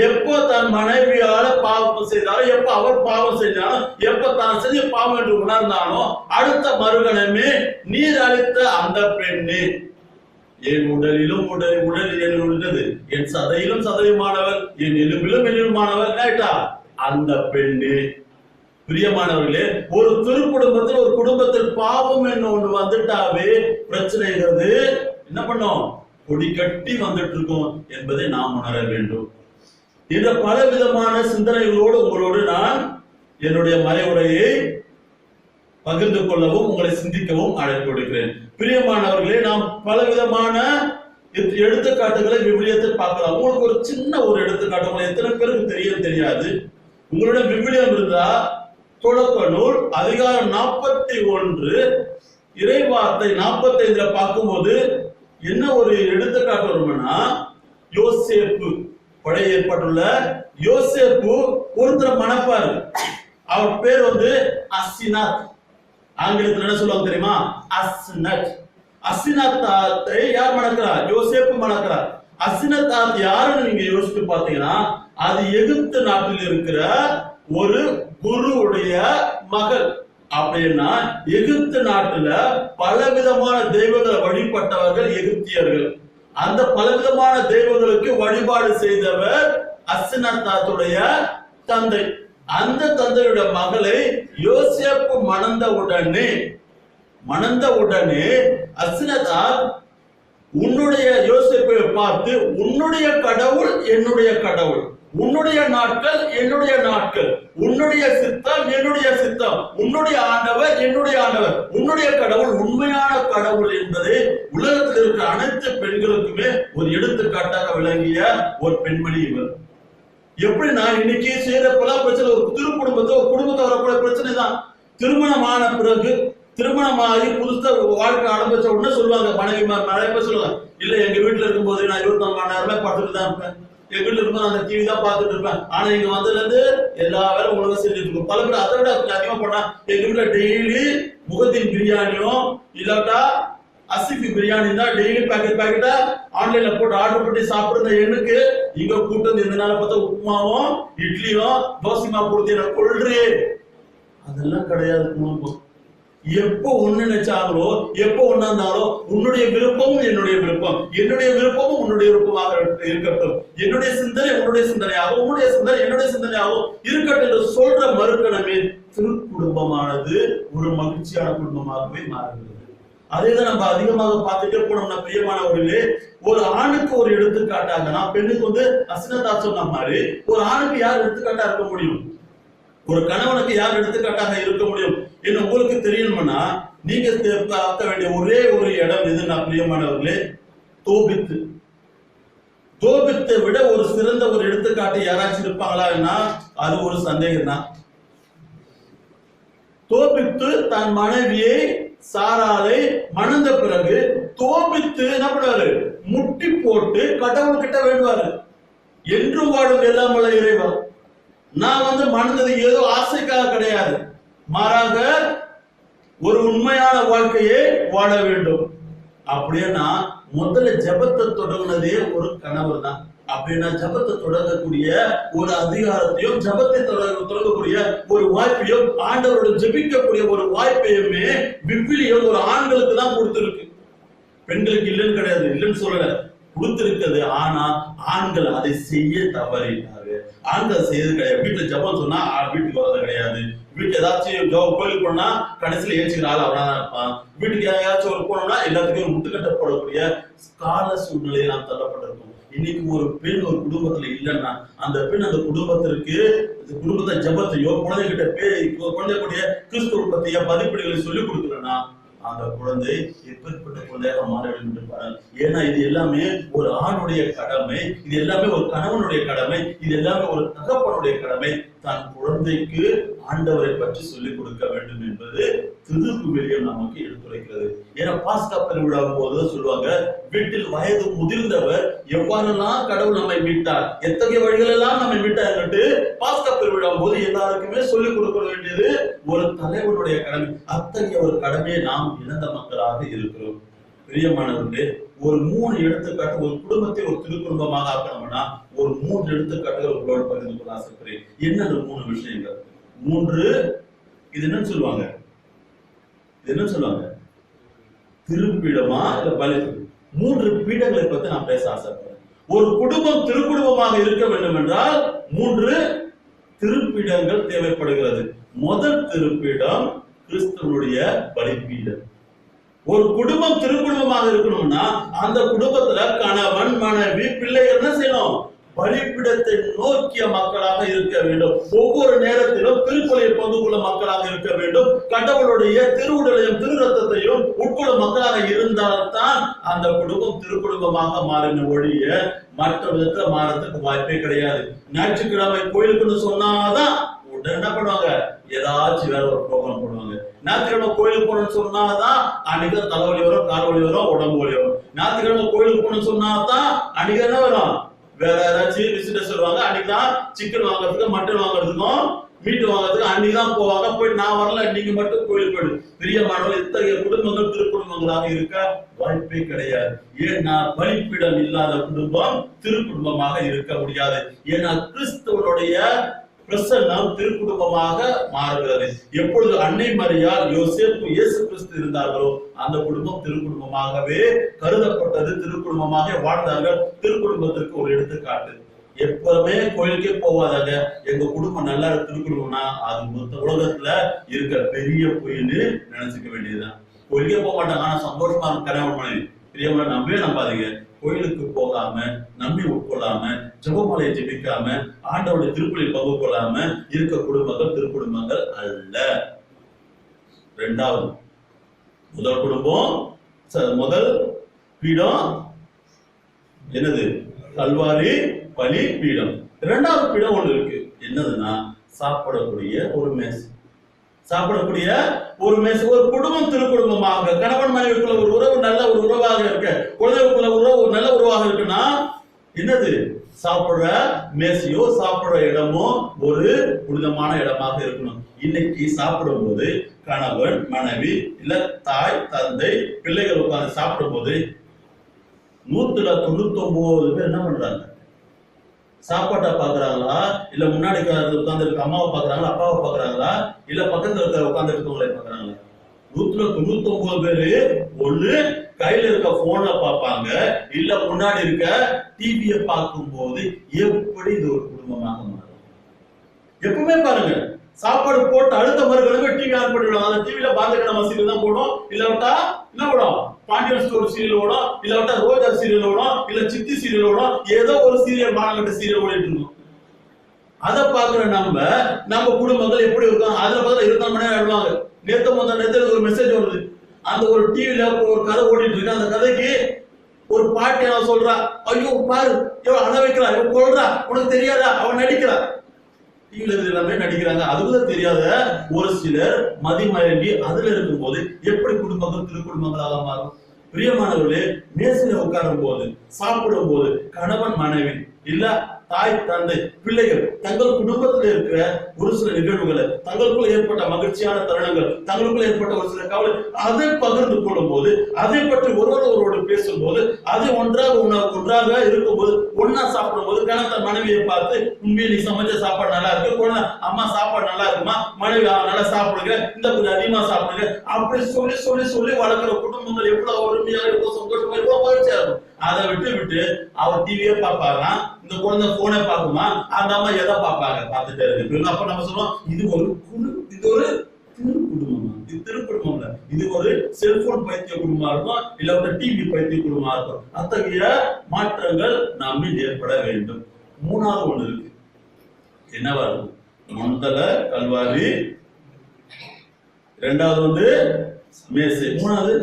எப்போ தன் மனைவியால பாவம் செய்தாரோ, எப்ப அவர் பாவம் செஞ்சாலும், எப்ப தான் செஞ்ச பாவம் என்று உணர்ந்தானோ, அடுத்த மறுகணமே நீர் அளித்த அந்த பெண்ணே என் உடலிலும் உடலில் உள்ளது, என் சதையிலும் சதையுமானவள், என் எலும்பிலும் எலும்புமானவள் கேட்டா அந்த பெண்ணு. பிரியமானவர்களே, ஒரு திருக்குடும்பத்தில், ஒரு குடும்பத்தில் பாவம் என்ன ஒன்று வந்துட்டாவே பிரச்சனைங்கிறது என்ன பண்ணும்? கொடி கட்டி வந்துட்டு இருக்கும் என்பதை நாம் உணர வேண்டும். என்ற பல விதமான சிந்தனைகளோடு உங்களோடு நான் என்னுடைய மறைவுரையை பகிர்ந்து கொள்ளவும் உங்களை சிந்திக்கவும் அழைப்பு விடுக்கிறேன். பிரியமானவர்களே, நாம் பலவிதமான எடுத்துக்காட்டுகளை விவிலியத்தில் பார்க்கலாம். உங்களுக்கு ஒரு சின்ன ஒரு எடுத்துக்காட்டு, உங்களுக்கு எத்தனை பேருக்கு தெரியாது. உங்களுடைய விவிலியம் இருந்தா தொடக்க நூல் அதிகாரம் 41 இறைவார்த்தை 45 பார்க்கும்போது என்ன ஒரு எடுத்துக்காட்டு வரும்னா, யோசேப்பு, பழைய ஏற்பாட்டுள்ள யோசேப்பு ஒருத்தரை மணப்பாரு. அவர் பேர் அசினாத். ஆங்கிலத்தில் என்ன சொல்லுவாங்க தெரியுமா? அஸ்னத். அசினத்தாத்தை யார் மணக்கிறார்? யோசேப்பு மணக்கிறார். அசினத்தாத் யாருன்னு நீங்க யோசித்து பார்த்தீங்கன்னா, அது எகிப்து நாட்டில் இருக்கிற ஒரு குருவுடைய மகள். அப்படின்னா எகிப்து நாட்டுல பலவிதமான தெய்வங்களை வழிபட்டவர்கள் எகிப்தியர்கள். அந்த பலவிதமான தெய்வங்களுக்கு வழிபாடு செய்தவர் அஸ்னத்தாத்துடைய தந்தை. அந்த தந்தையுடைய மகளை யோசேப்பு மணந்த உடனே அஸ்னத்தாத் உன்னுடைய யோசேப்பை பார்த்து, உன்னுடைய கடவுள் என்னுடைய கடவுள், உன்னுடைய நாட்கள் என்னுடைய நாட்கள், உன்னுடைய சித்தம் என்னுடைய சித்தம், உன்னுடைய ஆண்டவர் என்னுடைய ஆண்டவர், உன்னுடைய கடவுள் உண்மையான கடவுள் என்பதை உலகத்தில் இருக்கிற அனைத்து பெண்களுக்குமே ஒரு எடுத்துக்காட்டாக விளங்கிய ஒரு பெண்மணி இவர். எப்படின்னா, இன்னைக்கு செய்த பல பிரச்சனை, ஒரு குடும்பத்தை வரக்கூடிய பிரச்சனை தான். திருமணமான பிறகு, திருமணமாகி புதுசா வாழ்க்கை ஆரம்பிச்ச உடனே சொல்லுவாங்க மனைவிமார் நிறைய பேர் சொல்லுவாங்க, இல்ல எங்க வீட்டுல இருக்கும்போது நான் 24 மணி நேரமே பார்த்துட்டு தான் இருப்பேன், எங்க வீட்டுல இருக்கும்போது அந்த டிவி தான் பார்த்துட்டு இருப்பேன், ஆனா இங்க வந்ததுல இருந்து எல்லா வேலையும் ஒழுங்கா செஞ்சுட்டு இருக்கும். பல பேர் அதை விட அதிகமா பண்ணா, எங்க வீட்டுல டெய்லி முகத்தின் பிரியாணியும் இல்லாட்டா அசிஃபி பிரியாணி தான் டெய்லி பாக்கெட்டா ஆன்லைன்ல போட்டு ஆர்டர் பண்ணி சாப்பிடுற எண்ணுக்கு இங்க கூட்டம் இந்த நாள பார்த்தா உப்புமாவும் இட்லியும் தோசைமா கொடுத்து என்ன கொள்றே. அதெல்லாம் கிடையாது. குடும்பம் எப்போ ஒண்ணு நினைச்சாங்களோ, எப்போ ஒண்ணா இருந்தாலும் உன்னுடைய விருப்பமும் என்னுடைய விருப்பம், என்னுடைய விருப்பமும் உன்னுடைய விருப்பமாக இருக்கட்டும், என்னுடைய சிந்தனை உன்னுடைய சிந்தனையாகவும், உன்னுடைய சிந்தனை என்னுடைய சிந்தனையாகவும் இருக்கட்டும் என்று சொல்ற மறுக்கணமே திரு குடும்பமானது ஒரு மகிழ்ச்சியான குடும்பமாகவே மாறுகிறது. அதேதான் நம்ம அதிகமாக பார்த்துட்டே போனோம்னா, பிரியமானவர்களே, ஒரு ஆணுக்கு ஒரு எடுத்துக்காட்டாக, பெண்ணுக்கு அஸ்னத்தாத் சொன்ன மாதிரி ஒரு ஆணுக்கு யார் எடுத்துக்காட்டா இருக்க முடியும்? ஒரு கணவனுக்கு யார் எடுத்துக்காட்டாக இருக்க முடியும் என்று உங்களுக்கு தெரியணும்னா, நீங்க பார்க்க வேண்டிய ஒரே ஒரு இடம் எதுனா, பிரியமானவர்களே, தோபித்து. தோபித்தை விட ஒரு சிறந்த ஒரு எடுத்துக்காட்டு யாராச்சும் இருப்பாங்களா? அது ஒரு சந்தேகம் தான். தோபித்து தன் மனைவியை சாராளை மணந்த பிறகு தோபித்து என்ன பண்ணுவாரு? முட்டி போட்டு கடவுள்கிட்ட வேண்டுவாரு, என்று வாடும் எல்லாம் வல்ல இறைவா, நான் மணந்தது ஏதோ ஆசைக்காக கிடையாது, மாறாக ஒரு உண்மையான வாழ்க்கையை வாழ வேண்டும். அப்படின்னா முதல்ல ஜபத்தை தொடங்கினதே ஒரு கணவர் தான். அப்படின்னா ஜபத்தை தொடங்கக்கூடிய ஒரு அதிகாரத்தையும், ஜபத்தை தொடங்கக்கூடிய ஒரு வாய்ப்பையும், ஆண்டவரோட ஜபிக்கக்கூடிய ஒரு வாய்ப்பையுமே விவிலியம் ஒரு ஆண்களுக்கு தான் கொடுத்திருக்கு. பெண்களுக்கு இல்லைன்னு கிடையாது, இல்லைன்னு சொல்லல, கொடுத்திருக்கிறது. ஆனா ஆண்கள் அதை செய்ய தவறினாரு. ஆண்கள் செய்யறது கிடையாது. வீட்டுல ஜபம் சொன்னா வீட்டுக்கு வர்றது கிடையாது. வீட்டுல ஏதாச்சும் கோயிலுக்கு போனா கடைசியில ஏச்சுக்கிற ஆள் அவனாதான் இருப்பான். வீட்டுக்கு ஏதாச்சும் ஒரு போனோம்னா எல்லாத்துக்கும் ஒரு முட்டுக்கட்டை போடக்கூடிய கால சூழ்நிலையை நாம் தள்ளப்பட்டிருக்கோம். இன்னைக்கு ஒரு பெண் ஒரு குடும்பத்துல இல்லைன்னா, அந்த பெண் அந்த குடும்பத்திற்கு குடும்பத்தை ஜபத்தையோ குழந்தைகளுடைய கிறிஸ்துவ பத்திய மதிப்பீடுகளை சொல்லிக் கொடுக்கலன்னா, அந்த குழந்தை எப்பேற்பட்ட குழந்தையாக மாற வேண்டும் என்று பாருங்கள். ஏன்னா இது எல்லாமே ஒரு ஆணுடைய கடமை, இது எல்லாமே ஒரு கணவனுடைய கடமை, இது எல்லாமே ஒரு தகப்பனுடைய கடமை. தன் குழந்தைக்கு ஆண்டவரை பற்றி சொல்லிக் கொடுக்க வேண்டும் என்பது திருவிவிலியம் நமக்கு எடுத்துரைக்கிறது. ஏன்னா பாஸ்கா பெருவிழாவும் போதுதான் சொல்லுவாங்க, வீட்டில் வயது முதிர்ந்தவர் எவ்வாறெல்லாம் கடவுள் நம்மை மீட்டார், எத்தகைய வழிகள் எல்லாம் நம்மை மீட்டார் பாஸ்கா பெருவிழாவும் போது எல்லாருக்குமே சொல்லிக் கொடுக்க வேண்டியது ஒரு தலைவனுடைய கடமை. அத்தகைய ஒரு கடமையை நாம் இழந்த மக்களாக இருக்கிறோம். பிரியமானவர்களே, ஒரு 3 எடுத்துக்காட்டு, ஒரு குடும்பத்தை ஒரு திருக்குடும்பமாக ஆக்கணும்னா ஒரு 3 எடுத்துக்காட்டுகள் உங்களோடு பகிர்ந்து கொள்ள ஆசைப்படுறேன். என்ன அந்த 3 விஷயங்கள்? 3 இது என்ன சொல்லுவாங்க? திருப்பீடமா இல்ல பலி? 3 பீடங்களை பத்தி நான் பேச ஆசைப்படுறேன். ஒரு குடும்பம் திருக்குடும்பமாக இருக்க வேண்டும் என்றால் 3 திருப்பீடங்கள் தேவைப்படுகிறது. முதல் திருப்பீடம் கிறிஸ்துவனுடைய பலிபீடம். ஒரு குடும்பம் திருக்குடும்பமாக இருக்கணும்னா அந்த குடும்பத்துல கணவன் மனைவி பிள்ளைகள் என்ன செய்யணும்? பலிப்பிடத்தை நோக்கிய மக்களாக இருக்க வேண்டும். ஒவ்வொரு நேரத்திலும் திருப்பலியை பங்கு கொள்ள மக்களாக இருக்க வேண்டும். கடவுளுடைய திருவுடலையும் திரு ரத்தத்தையும் உட்கொள்ளும் மக்களாக இருந்தால்தான் அந்த குடும்பம் திருக்குடும்பமாக மாறின ஒழிய மற்ற விதத்துல மாறத்துக்கு வாய்ப்பே கிடையாது. ஞாயிற்றுக்கிழமை கோயிலுக்குன்னு சொன்னாதான் உடனே என்ன பண்ணுவாங்க, ஏதாச்சும் வேற ஒரு ப்ரோக்ராம் பண்ணுவாங்க. ஞாயிற்றுக்கிழமை கோயிலுக்கு போகணும்னு சொன்னாதான் அன்னைக்கு தலைவலி வரும், கால் வலி வரும், உடம்பு வலி வரும். ஞாயிற்றுக்கிழமை கோயிலுக்கு போகணும்னு சொன்னாதான் அன்னைக்கு என்ன வரும், வேற யாராச்சும் விசிட்டர்ஸ் வருவாங்க. அன்னைக்குதான் சிக்கன் வாங்குறதுக்கு, மட்டன் வாங்குறதுக்கும், மீட் வாங்குறதுக்கு அன்னைக்குதான் போவாங்க. போய் நான் வரல, நீங்க மட்டும் கோயிலுக்கு போயிடு. பிரியமானவர்கள், இத்தகைய குடும்பங்கள் திருக்குடும்பங்களாக இருக்க வாய்ப்பே கிடையாது. ஏன்னா பலிப்பிடம் இல்லாத குடும்பம் திருக்குடும்பமாக இருக்க முடியாது. ஏன்னா கிறிஸ்துவனுடைய பிரசன்னம் திருக்குடும்பமாக மாறுகிறது. எப்பொழுது அன்னை மரியாள், யோசேப்பு, இயேசு கிறிஸ்து இருந்தார்களோ அந்த குடும்பம் திருக்குடும்பமாகவே கருதப்பட்டது, திருக்குடும்பமாக வாழ்ந்தார்கள். திருக்குடும்பத்திற்கு ஒரு எடுத்துக்காட்டு. எப்பவுமே கோயிலுக்கே போவாதாங்க, எங்க குடும்பம் நல்லா திருக்குடும்பம்னா அது மொத்த உலகத்துல இருக்க பெரிய பொய்ன்னு நினைச்சுக்க வேண்டியதுதான். கோயிலுக்கே போக மாட்டாங்க, ஆனா சந்தோஷமா கல்யாணம் பண்ணி பெரியவங்களை நம்பவே நம்பாதீங்க. கோயிலுக்கு போகாம, நம்பி உட்கொள்ளாம, ஜெபமாலையை ஜெபிக்காம, ஆண்டவருடைய திருப்பலியில் பங்கு கொள்ளாம இருக்க குடும்பங்கள் திருக்குடும்பங்கள் அல்ல. இரண்டாவது, முதல் குடும்பம், முதல் பீடம் என்னது, கல்வாரி பலி பீடம். இரண்டாவது பீடம் ஒண்ணு இருக்கு, என்னதுன்னா சாப்பிடக்கூடிய ஒரு மேசை. சாப்பிடக்கூடிய ஒரு மேசை. ஒரு குடும்பம் திருக்குடும்பமாக, கணவன் மனைவிக்குள்ள ஒரு உறவு நல்ல ஒரு உறவாக இருக்க, குழந்தைகளுக்குள்ள உறவு ஒரு நல்ல உறவாக இருக்குன்னா என்னது, சாப்பிடுற மேசையோ சாப்பிடுற இடமோ ஒரு புனிதமான இடமாக இருக்கணும். இன்னைக்கு சாப்பிடும் போது கணவன் மனைவி இல்ல தாய் தந்தை பிள்ளைகள் உட்கார்ந்து சாப்பிடும் போது 199 பேர் என்ன பண்றாங்க, சாப்பாட்டை பாக்குறாங்களா, இல்ல முன்னாடி உட்கார்ந்து இருக்க அம்மாவை பாக்குறாங்களா, அப்பாவை பாக்குறாங்களா, இல்ல பக்கத்துல இருக்க உட்கார்ந்து இருக்கவங்களை பாக்குறாங்களா? 199 பேரு ஒண்ணு கையில இருக்க போன்ல பார்ப்பாங்க, இல்ல முன்னாடி இருக்க டிவியை பார்க்கும் போது எப்படி இது ஒரு குடும்பமாக மாறும்? எப்பவுமே பாருங்க, சாப்பாடு போட்டு அடுத்த மறுக்கிழமை டிவி ஆன் பண்ணிடுவாங்க. அந்த டிவில பாலகண்ணம்மா சீரியல் தான் போடும், இல்லாவிட்டா என்ன போடும், பாண்டியன் ஸ்டோர் சீரியல் ஓடும், இல்லாவிட்டா ரோஜா சீரியல் ஓடும், இல்ல சித்தி சீரியல் ஓடும், ஏதோ ஒரு சீரியல் மாநகட்ட சீரியல் ஓடிட்டு இருக்கும். அதை பாக்குற நம்ம குடும்பங்கள் எப்படி இருக்கும்? அதுல பார்த்தா 24 மணி நேரம் ஆடுவாங்க. நேத்து ஒரு மெசேஜ் வருது, அந்த ஒரு டிவில ஒரு கதை ஓடிட்டு இருக்கு. அந்த கதைக்கு ஒரு பாட்டி அவன் சொல்றா, ஐயோ பாரு இவன் அழ வைக்கிறா, இவன் கொள்றா, உனக்கு தெரியாதா, அவன் நடிக்கிறா. டிவில எல்லாமே நடிக்கிறாங்க. அதுக்குள்ள தெரியாத ஒரு சிலர் மதிமயங்கி அதுல இருக்கும் போது எப்படி குடும்பங்கள் திருக்குடும்பங்களாக மாறும்? பிரியமானவர்களே, மேசையில உட்காரும் போது, சாப்பிடும் போது கணவன் மனைவி இல்ல தாய் தந்தை பிள்ளைகள் தங்கள் குடும்பத்தில் இருக்கிற ஒரு சில நிகழ்வுகளை, தங்களுக்குள்ள ஏற்பட்ட மகிழ்ச்சியான தருணங்கள், தங்களுக்குள்ள ஏற்பட்ட ஒரு சில கவலை, அதை பகிர்ந்து கொள்ளும் போது, அதை பற்றி ஒருவரோடு பேசும்போது, அதை ஒன்றாக இருக்கும்போது, ஒன்னா சாப்பிடும் போது கணவன் மனைவியை பார்த்து, உண்மையை நீ சமைச்ச சாப்பாடு நல்லா இருக்கு, குழந்தை அம்மா சாப்பாடு நல்லா இருக்குமா, மனைவி நல்லா சாப்பிடுங்க, இந்த கொஞ்சம் அதிகமா சாப்பிடுங்க, அப்படி சொல்லி சொல்லி சொல்லி வளர்க்கிற குடும்பங்கள் எவ்வளவு ஒருமையாக, எவ்வளவு சந்தோஷமா, எவ்வளவு மகிழ்ச்சியா இருக்கும். அதை விட்டு அவர் டிவியே பார்ப்பாராம், இந்த குழந்தை போனை பார்க்குமா, அந்த அம்மா எதை பார்ப்பாங்க, பார்த்துட்டே இருக்கு. அப்ப நம்ம சொல்றோம், இது ஒரு திருக்குடும்பமா? இது திருக்குடும்பம் இல்ல, இது ஒரு செல்போன் பைத்திய குடும்பமா இருக்கும், இல்ல ஒரு டிவி பைத்திய குடும்பமா இருக்கும். அத்தகைய மாற்றங்கள் நம்மில் ஏற்பட வேண்டும். மூணாவது ஒண்ணு இருக்கு, என்னவா இருக்கும்? முதல்ல கல்வாரி, இரண்டாவது மேசை, மூணாவது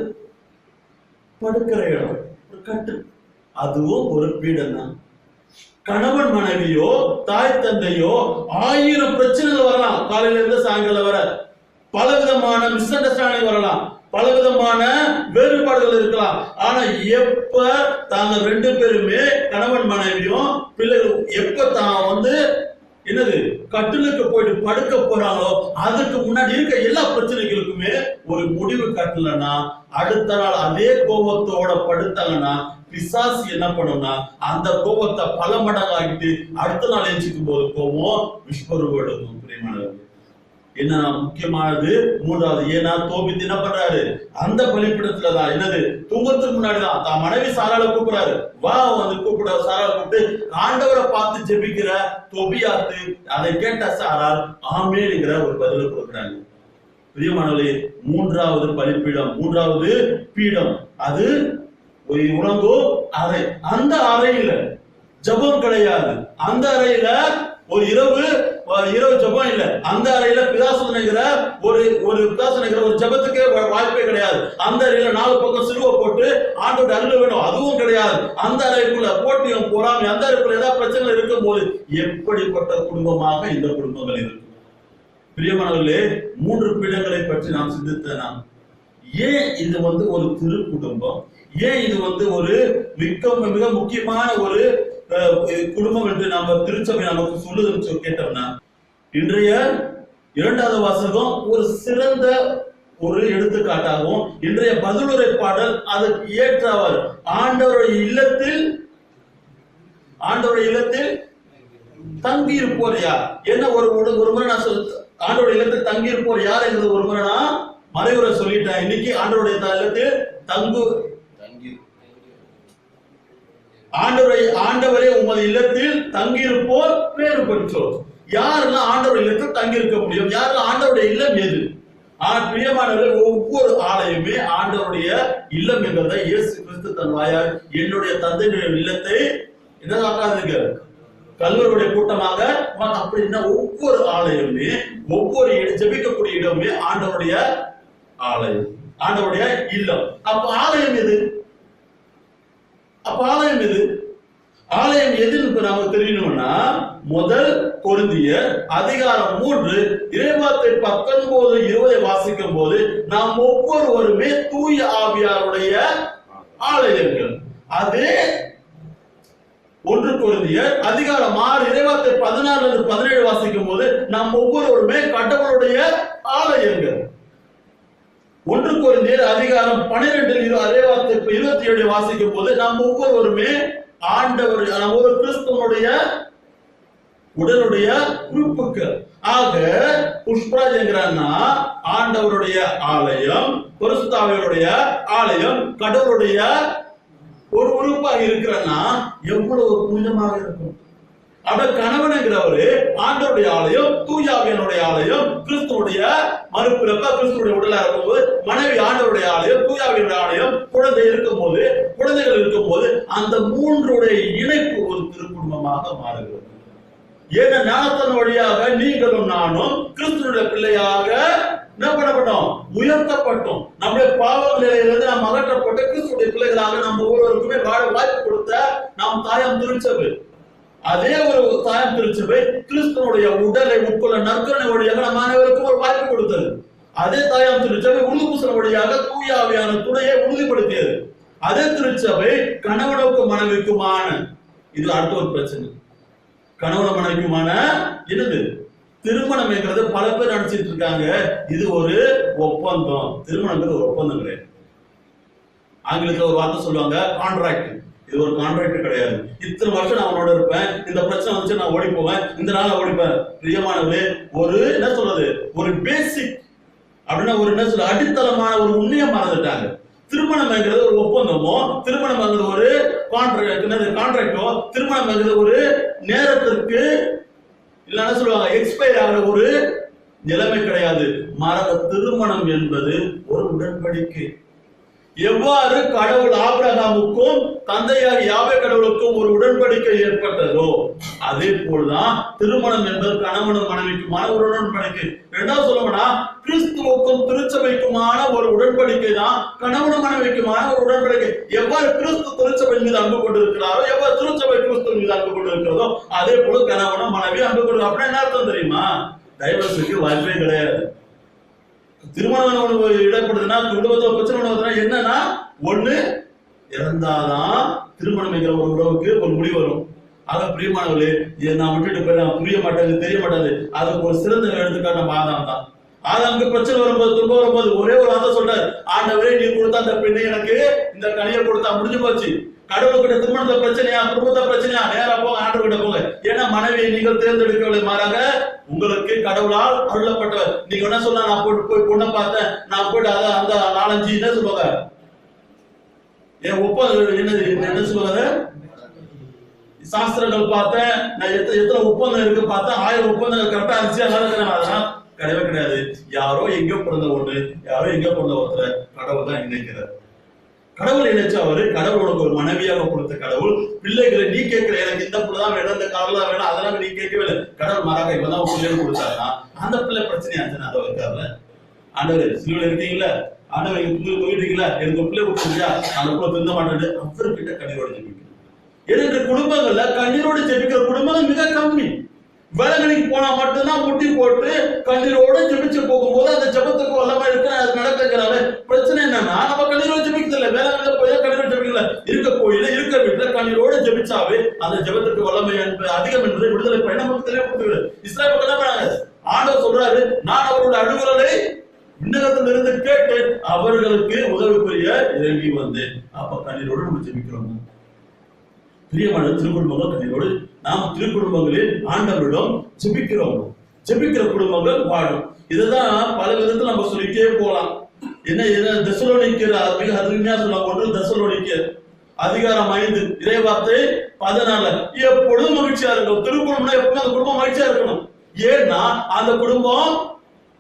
படுக்கிற இடம், ஒரு கட்டு, அதுவும் ஒரு பீடம் தான். கணவன் மனைவியோ தாய் தந்தையோ 1000 பிரச்சனைகள் வரலாம், காலையில இருந்து சாயங்காலம் வர பலவிதமான மிஸ் அண்டர்ஸ்டாண்டிங் வரலாம், பலவிதமான வேறுபாடுகள் இருக்கலாம். ஆனா எப்ப தாங்க 2 பேருமே கணவன் மனைவியும் பிள்ளைகளும் எப்ப தான் என்னது கட்டிலுக்கு போயிட்டு படுக்க போறாங்களோ, அதுக்கு முன்னாடி இருக்க எல்லா பிரச்சனைகளுக்குமே ஒரு முடிவு கட்டலன்னா, அடுத்த நாள் அதே கோபத்தோட படுத்தாங்கன்னா பிசாசு என்ன பண்ணும்னா அந்த கோபத்தை பல மடங்காகிட்டு அடுத்த நாள் எழுச்சிக்கும் போது கோபம் விஸ்வரூபம் எடுக்கும். பிரியமானவர்களே, என்ன முக்கியமானது மூன்றாவது, ஏன்னா தோபித்து என்ன பண்றாரு, அந்த பலிப்பிடத்துலதான் என்னது தூங்கத்துக்கு முன்னாடிதான் தான் மனைவி சாராளை கூப்பிடுறாரு, வா கூப்பிட சாராளை கூப்பிட்டு ஆண்டவரை பார்த்து ஜெபிக்கிற தொபியாத்து அதை கேட்ட சாரால் ஆமேன்ங்கிற ஒரு பதில கொடுக்குறாங்க. பிரியமானவர்களே, மூன்றாவது பலிப்பீடம், மூன்றாவது பீடம், அது உறங்கும் அறை. அந்த அறையில ஜெபம் கிடையாது. அந்த அறையில ஒரு இரவு ஜெபம் இல்ல. அந்த அறையில பிதாசு நினைக்கிற ஒரு ஜெபத்துக்கே வாய்ப்பே கிடையாது. அந்த அறையில 4 பக்கம் சிலுவை போட்டு ஆண்டோட அருள் வேணும், அதுவும் கிடையாது. அந்த அறைக்குள்ள போட்டியும் பொறாமை, அந்த அறைக்குள்ள ஏதாவது பிரச்சனை இருக்கும் போது எப்படிப்பட்ட குடும்பமாக இந்த குடும்பங்கள் இருக்கும்? பிரியமானவர்களே, 3 பீடங்களை பற்றி நாம் சிந்தித்தேன். ஏன் இது ஒரு திரு குடும்பம், ஏன் இது ஒரு மிக முக்கியமான ஒரு குடும்பம் என்று நம்ம திருச்சபை நமக்கு சொல்லுதுன்னு கேட்டோம்னா, இன்றைய 2வது வாசகம் ஒரு சிறந்த ஒரு எடுத்துக்காட்டாகவும், இன்றைய பதிலுரை பாடல் அதற்கு ஏற்றவர் ஆண்டவருடைய இல்லத்தில் தங்கி இருப்போர் யார்? என்ன ஒரு முறை நான் ஆண்டவருடைய இல்லத்தில் தங்கி இருப்போர் யார் என்கிறது ஒரு முறை நான் மறைவுரை சொல்லிட்டேன். இன்னைக்கு ஆண்டவருடைய இல்லத்தில் ஆண்டவரே உமது இல்லத்தில் தங்கியிருப்போர் பேறு பெற்றோர். யாரெல்லாம் ஆண்டவருடைய இல்லத்தில் தங்கி இருக்க முடியும்? யாரெல்லாம் ஆண்டவருடைய இல்லம் எது? பிரியமானவர்கள், ஒவ்வொரு ஆலயமே ஆண்டவருடைய இல்லம் என்கிறத இயேசு கிறிஸ்து தன் வாயால் என்னுடைய தந்தையுடைய இல்லத்தை என்ன காக்காதுங்க கல்வருடைய கூட்டமாக அப்படின்னா, ஒவ்வொரு ஆலயமே ஒவ்வொரு ஜெபிக்கக்கூடிய இடமே ஆண்டவருடைய ஆலயம், ஆண்டவருடைய இல்லம். அப்ப ஆலயம் எது? ஆலயம் எதுன்னு நமக்கு தெரியணும்னா, முதல் கொரிந்தியர் அதிகாரம் 3 இறைவார்த்தை 19-20 வாசிக்கும் போது நாம் ஒவ்வொருவருமே தூய ஆவியாருடைய ஆலயங்கள். அதே 1 கொரிந்தியர் அதிகாரம் 6 இறைவார்த்தை 16-17 வாசிக்கும் போது நாம் ஒவ்வொருவருமே கடவுளுடைய ஆலயங்கள். 1 கொரிந்தியர் அதிகாரம் 12 இறைவார்த்தை 27 வாசிக்கும் போது நாம் ஒவ்வொருவருமே ஆண்டவர், ஒரு கிறிஸ்துவனுடைய உடலுடைய உறுப்புகள். ஆக புஷ்பராஜ் என்கிறான்னா ஆண்டவருடைய ஆலயம், பரிசுத்த ஆவியாருடைய ஆலயம், கடவுளுடைய ஒரு உறுப்பாக இருக்கிறன்னா எவ்வளவு புனிதமாக இருக்கும். அவர் கணவன் என்கிறவரு ஆண்டவருடைய ஆலயம், தூயாவியனுடைய ஆலயம், கிறிஸ்துவனுடைய மறுபிறப்ப கிறிஸ்துவனுடைய உடலா இருக்கும்போது மனைவி ஆண்டவருடைய ஆலயம், தூயாவியனுடைய ஆலயம், குழந்தைகள் இருக்கும்போது அந்த 3 இணைப்பு ஒரு திருக்குடும்பமாக மாறுகிறது. ஏன்னா ஞானத்தின் வழியாக நீங்களும் நானும் கிறிஸ்துவனுடைய பிள்ளையாக என்ன பண்ணப்பட்டோம்? உயர்த்தப்பட்டோம். நம்முடைய பாவ நிலையிலிருந்து நாம் அகற்றப்பட்டு கிறிஸ்துவனுடைய பிள்ளைகளாக நம்ம ஒவ்வொருவருக்குமே வாழ வாய்ப்பு கொடுத்த நாம் தாயாம் திருச்சபை. அதே ஒரு தாயாம் திருச்சபை கிறிஸ்துவனுடைய உடலை உட்கொள்ள நற்கரணை வழியாக நம்ம அனைவருக்கும் ஒரு வாய்ப்பு கொடுத்தது. அதே தாயாம் திருச்சபை உறுதிப்பூசல் வழியாக தூய ஆவியான துணையை உறுதிப்படுத்தியது. அதே திருச்சபை கணவனுக்கும் மனைவிக்குமான, இது அடுத்த ஒரு பிரச்சனை, கணவன மனைவிக்குமான என்னது திருமணம் என்கிறது பல பேர் நினைச்சிட்டு இருக்காங்க. இது ஒரு ஒப்பந்தம். திருமணங்கிறது ஒரு ஒப்பந்தம் கிடையாது. ஆங்கிலத்தில் ஒரு வார்த்தை சொல்லுவாங்க, கான்ட்ராக்ட். இது ஒரு கான்ட்ராக்ட் கிடையாது. இத்தனை வருஷம் நான் அவனோட இருப்பேன், இந்த பிரச்சனை வந்துச்சு நான் ஓடி போவேன், இந்த நாள் ஓடிப்பேன். பிரியமானவரே, ஒரு என்ன சொல்றது, ஒரு பேசிக் அப்படின்னா ஒரு என்ன சொல்ற அடித்தளமான ஒரு உண்மையை மறந்துட்டாங்க. திருமணம் என்கிறது ஒரு ஒப்பந்தமோ, திருமணம் என்கிறது ஒரு கான்ட்ராக்டோ, திருமணம் என்கிறது ஒரு நேரத்திற்கு இல்லைன்னா சொல்லுவாங்க எக்ஸ்பயர் ஆகிற ஒரு நிலைமை கிடையாது. திருமணம் என்பது ஒரு உடன்படிக்கை. எவ்வாறு கடவுள் ஆபிரகாமுக்கும் தந்தையாக யாவே கடவுளுக்கும் ஒரு உடன்படிக்கை ஏற்பட்டதோ அதே போல்தான் திருமணம் என்பது கணவனும் மனைவிக்குமான ஒரு உடன்படிக்கை. இரண்டாவது சொல்லணும்னா கிறிஸ்துவுக்கும் திருச்சபைக்குமான ஒரு உடன்படிக்கை தான் கணவனும் மனைவிக்குமான ஒரு உடன்படிக்கை. எவ்வாறு கிறிஸ்து திருச்சபை மீது அன்பு கொண்டிருக்கிறாரோ, எவ்வாறு திருச்சபை கிறிஸ்து மீது அன்பு கொண்டிருக்கிறதோ அதே போல கணவனும் மனைவி அன்பு கொண்டு. அப்படின்னா என்ன அர்த்தம் தெரியுமா? டைவர்ஸுக்கு வாய்ப்பே கிடையாது. திருமணம் இடப்படுதுன்னா குடும்பத்தில் பிரச்சனை வருதுன்னா என்னன்னா, ஒண்ணு இறந்தாதான் திருமணம் என்கிற ஒரு உறவுக்கு ஒரு முடிவு வரும். ஆக பிரியமானவர்களே, நான் விட்டுட்டு போய் நான் புரிய மாட்டேங்குது, தெரிய மாட்டாது. அதுக்கு ஒரு சிறந்த எடுத்துக்காட்டு நம்ம ஆதாம் தான். ஆதாமுக்கு பிரச்சனை வரும்போது, துன்பம் வரும்போது ஒரே ஒரு வார்த்தை சொல்றாரு, ஆண்டவரே நீ கொடுத்த அந்த பெண்ணை எனக்கு இந்த கனியை கொடுத்தா முடிஞ்சு போச்சு. கடவுள்கிட்ட திருமணத்தை பிரச்சனையா, குடும்பத்தை பிரச்சனையா, நேரா போங்க ஆண்டவர்கிட்ட போங்க. ஏன்னா மனைவியை நீங்கள் தேர்ந்தெடுக்கவில்லை, மாறாக உங்களுக்கு கடவுளால் அருளப்பட்டவர். நீங்க என்ன சொன்னா, நான் போய் பொண்ணை பார்த்தேன், நான் போயிட்டு அதை அந்த 4-5 என்ன சொல்லுவாங்க, என் ஒப்பந்தம் என்னது என்ன சொல்லுவாங்க, சாஸ்திரங்கள் பார்த்தேன், நான் எத்தனை ஒப்பந்தம் இருக்கு பார்த்தேன், 1000 ஒப்பந்தங்கள் கரெக்டா இருந்துச்சு. அதெல்லாம் கிடையவே கிடையாது. யாரோ எங்கேயோ பிறந்த ஒண்ணு, யாரோ எங்கேயோ பிறந்த ஒருத்தர் கடவுள் தான் இணைக்கிறார். கடவுள் நினைச்சா அவரு கடவுள் உனக்கு ஒரு மனைவியாக கொடுத்த கடவுள். பிள்ளைகளை நீ கேட்கிற, எனக்கு இந்த பிள்ளை தான் வேணும், இந்த காரில் தான் வேணும், அதெல்லாம் நீ கேட்கவே இல்லை. கடவுள் மாறாக இவதான் பிள்ளைன்னு கொடுத்தாருன்னா அந்த பிள்ளை பிரச்சனை ஆச்சுன்னா அதை வைக்காதுல. ஆண்டவர் சிலுவையில் இருக்கீங்களா, ஆண்டவர் எங்க போயிட்டீங்களா, எனக்கு ஒரு பிள்ளை கொடுத்துருக்கா, அந்த பிள்ளை திருந்த மாட்டேன் அவர்கிட்ட கண்ணீரோடு ஜெபிக்கணும். எனக்கு குடும்பங்கள்ல கண்ணீரோடு ஜெபிக்கிற குடும்பங்கள் மிக கம்மி. வேலைக்கு போனா மட்டும்தான் முட்டி போட்டு கண்ணீரோட ஜெபிச்சு போகும்போது அந்த ஜெபத்துக்கு வல்லமா இருக்கு, அது நடக்கிறாங்க. பிரச்சனை என்னன்னா நம்ம கண்ணீரோட ஜெபிக்கிறது இல்லை, வேலை போய் கண்ணீரோட ஜெபிக்கல. இருக்க கோயில இருக்க வீட்டுல கண்ணீரோட ஜெபிச்சாவே அந்த ஜெபத்துக்கு வல்லமை அதிகம் என்பதை விடுதலை பண்ண நமக்கு தெரியப்படுத்துகிறது. இஸ்ராயல் மக்கள் என்ன பண்ணாங்க? ஆண்டவர் சொல்றாரு, நான் அவருடைய அழுகுரலை விண்ணகத்தில் இருந்து கேட்டு அவர்களுக்கு உதவி புரிய இறங்கி வந்தேன். அப்ப கண்ணீரோடு நம்ம ஜெபிக்கிறோம். பிரியமான திருக்குடும்பங்கள் கண்ணீரோடு நாம் திருக்குடும்பங்களில் ஆண்டவரிடம் ஜெபிக்கிறோம். ஜெபிக்கிற குடும்பங்கள் வாழும். இதுதான் பல விதத்தில் நம்ம சொல்லிட்டே போலாம். என்ன தெசலோனிக்கர் மிக அருமையா சொல்லுவாங்க. 1 தெசலோனிக்கர் அதிகாரம் 5 இறைவார்த்தை 14 எப்பொழுதும் மகிழ்ச்சியா இருக்கும். திருக்குடும்பம்னா எப்பவுமே அந்த குடும்பம் மகிழ்ச்சியா இருக்கணும். ஏன்னா அந்த குடும்பம்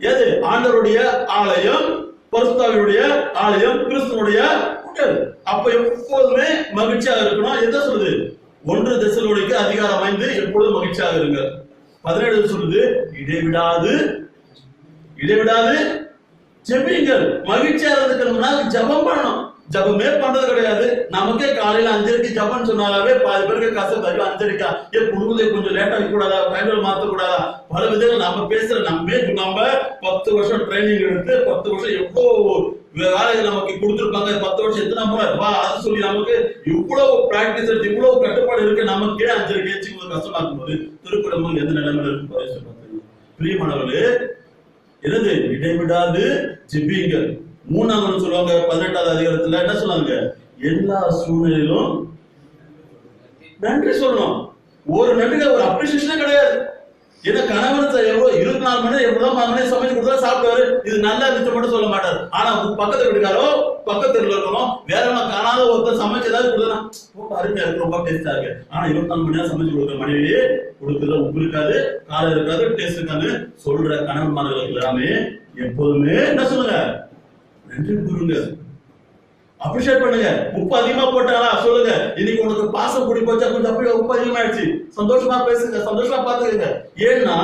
எது? ஆண்டவருடைய ஆலயம், பரிசுத்தாவியுடைய ஆலயம், கிறிஸ்துவனுடைய உடல். அப்ப எப்போதுமே மகிழ்ச்சியாக இருக்கணும். எதை சொல்லுது? 1 தெசலோனிக்கர் அதிகாரம் 5 எப்பொழுதும் மகிழ்ச்சியாக இருங்க. 17 சொல்லுது, இடைவிடாது ஜெபிங்கள். மகிழ்ச்சியா இருக்கணும்னா ஜபம் பண்ணணும். ஜபமே பண்றது கிடையாது. நமக்கே காலையில 5:30 ஜபம் சொன்னாலே பாதி பேருக்கு கஷ்டம் தரும். 5:30 குழுவதை கொஞ்சம் லேட்டா வைக்க கூடாதா, டைம்ல மாத்த கூடாதா, பல விதங்கள் நம்ம பேசுற. நம்ம 10 வருஷம் ட்ரைனிங் எடுத்து 10 வருஷம் எவ்வளவு வேலைகள் நமக்கு கொடுத்துருப்பாங்க. 10 வருஷம் எத்தனை முறை வா அது சொல்லி நமக்கு இவ்வளவு பிராக்டிஸ் எடுத்து இவ்வளவு கட்டுப்பாடு இருக்கு. நமக்கே 5:30 ஏச்சு கஷ்டமா இருக்கும்போது திருக்குறள் எந்த நிலைமையில இருக்கு? பிரியமானவர்களே, என்னது? இடைவிடாது ஜெபிங்கள். 3 சொல்லுவாங்க 18வது அதிகாரத்துல என்ன சொல்லுவாங்க? எல்லா சூழ்நிலையிலும் நன்றி சொல்லணும். ஒரு நன்றில ஒரு அப்ரிசியேஷனே கிடையாது. ஏன்னா கணவன் 24 மணி நேரம் எவ்வளவு மணி சமைச்சு கொடுத்தா சாப்பிடுவாரு. இது நல்லா இருந்துச்சு மட்டும் சொல்ல மாட்டாரு. ஆனா பக்கத்து வீட்டுக்காரோ பக்கத்துல இருக்கணும் வேற காணாத ஒருத்தர் சமைச்சு ஏதாவது கொடுத்தா ரொம்ப அருமையா இருக்கு, ரொம்ப டேஸ்டா இருக்கு. ஆனா 24 மணி நேரம் சமைச்சு கொடுக்குற மனைவி கொடுக்குறதுல உப்பு இருக்காது, காரம் இருக்காது, டேஸ்ட் இருக்காது சொல்ற கணவன்மார்களுக்கு எல்லாமே எப்போதுமே என்ன சொல்லுங்க? நன்றி கூறுங்க, அப்ரிஷியேட் பண்ணுங்க. உப்பு அதிகமா போட்டாங்களா சொல்லுங்க. இன்னைக்கு உனக்கு பாசம் கூடி போச்சா, கொஞ்சம் அப்படியே உப்பு அதிகமாயிடுச்சு, சந்தோஷமா பேசுங்க, சந்தோஷமா பாத்துக்கங்க. ஏன்னா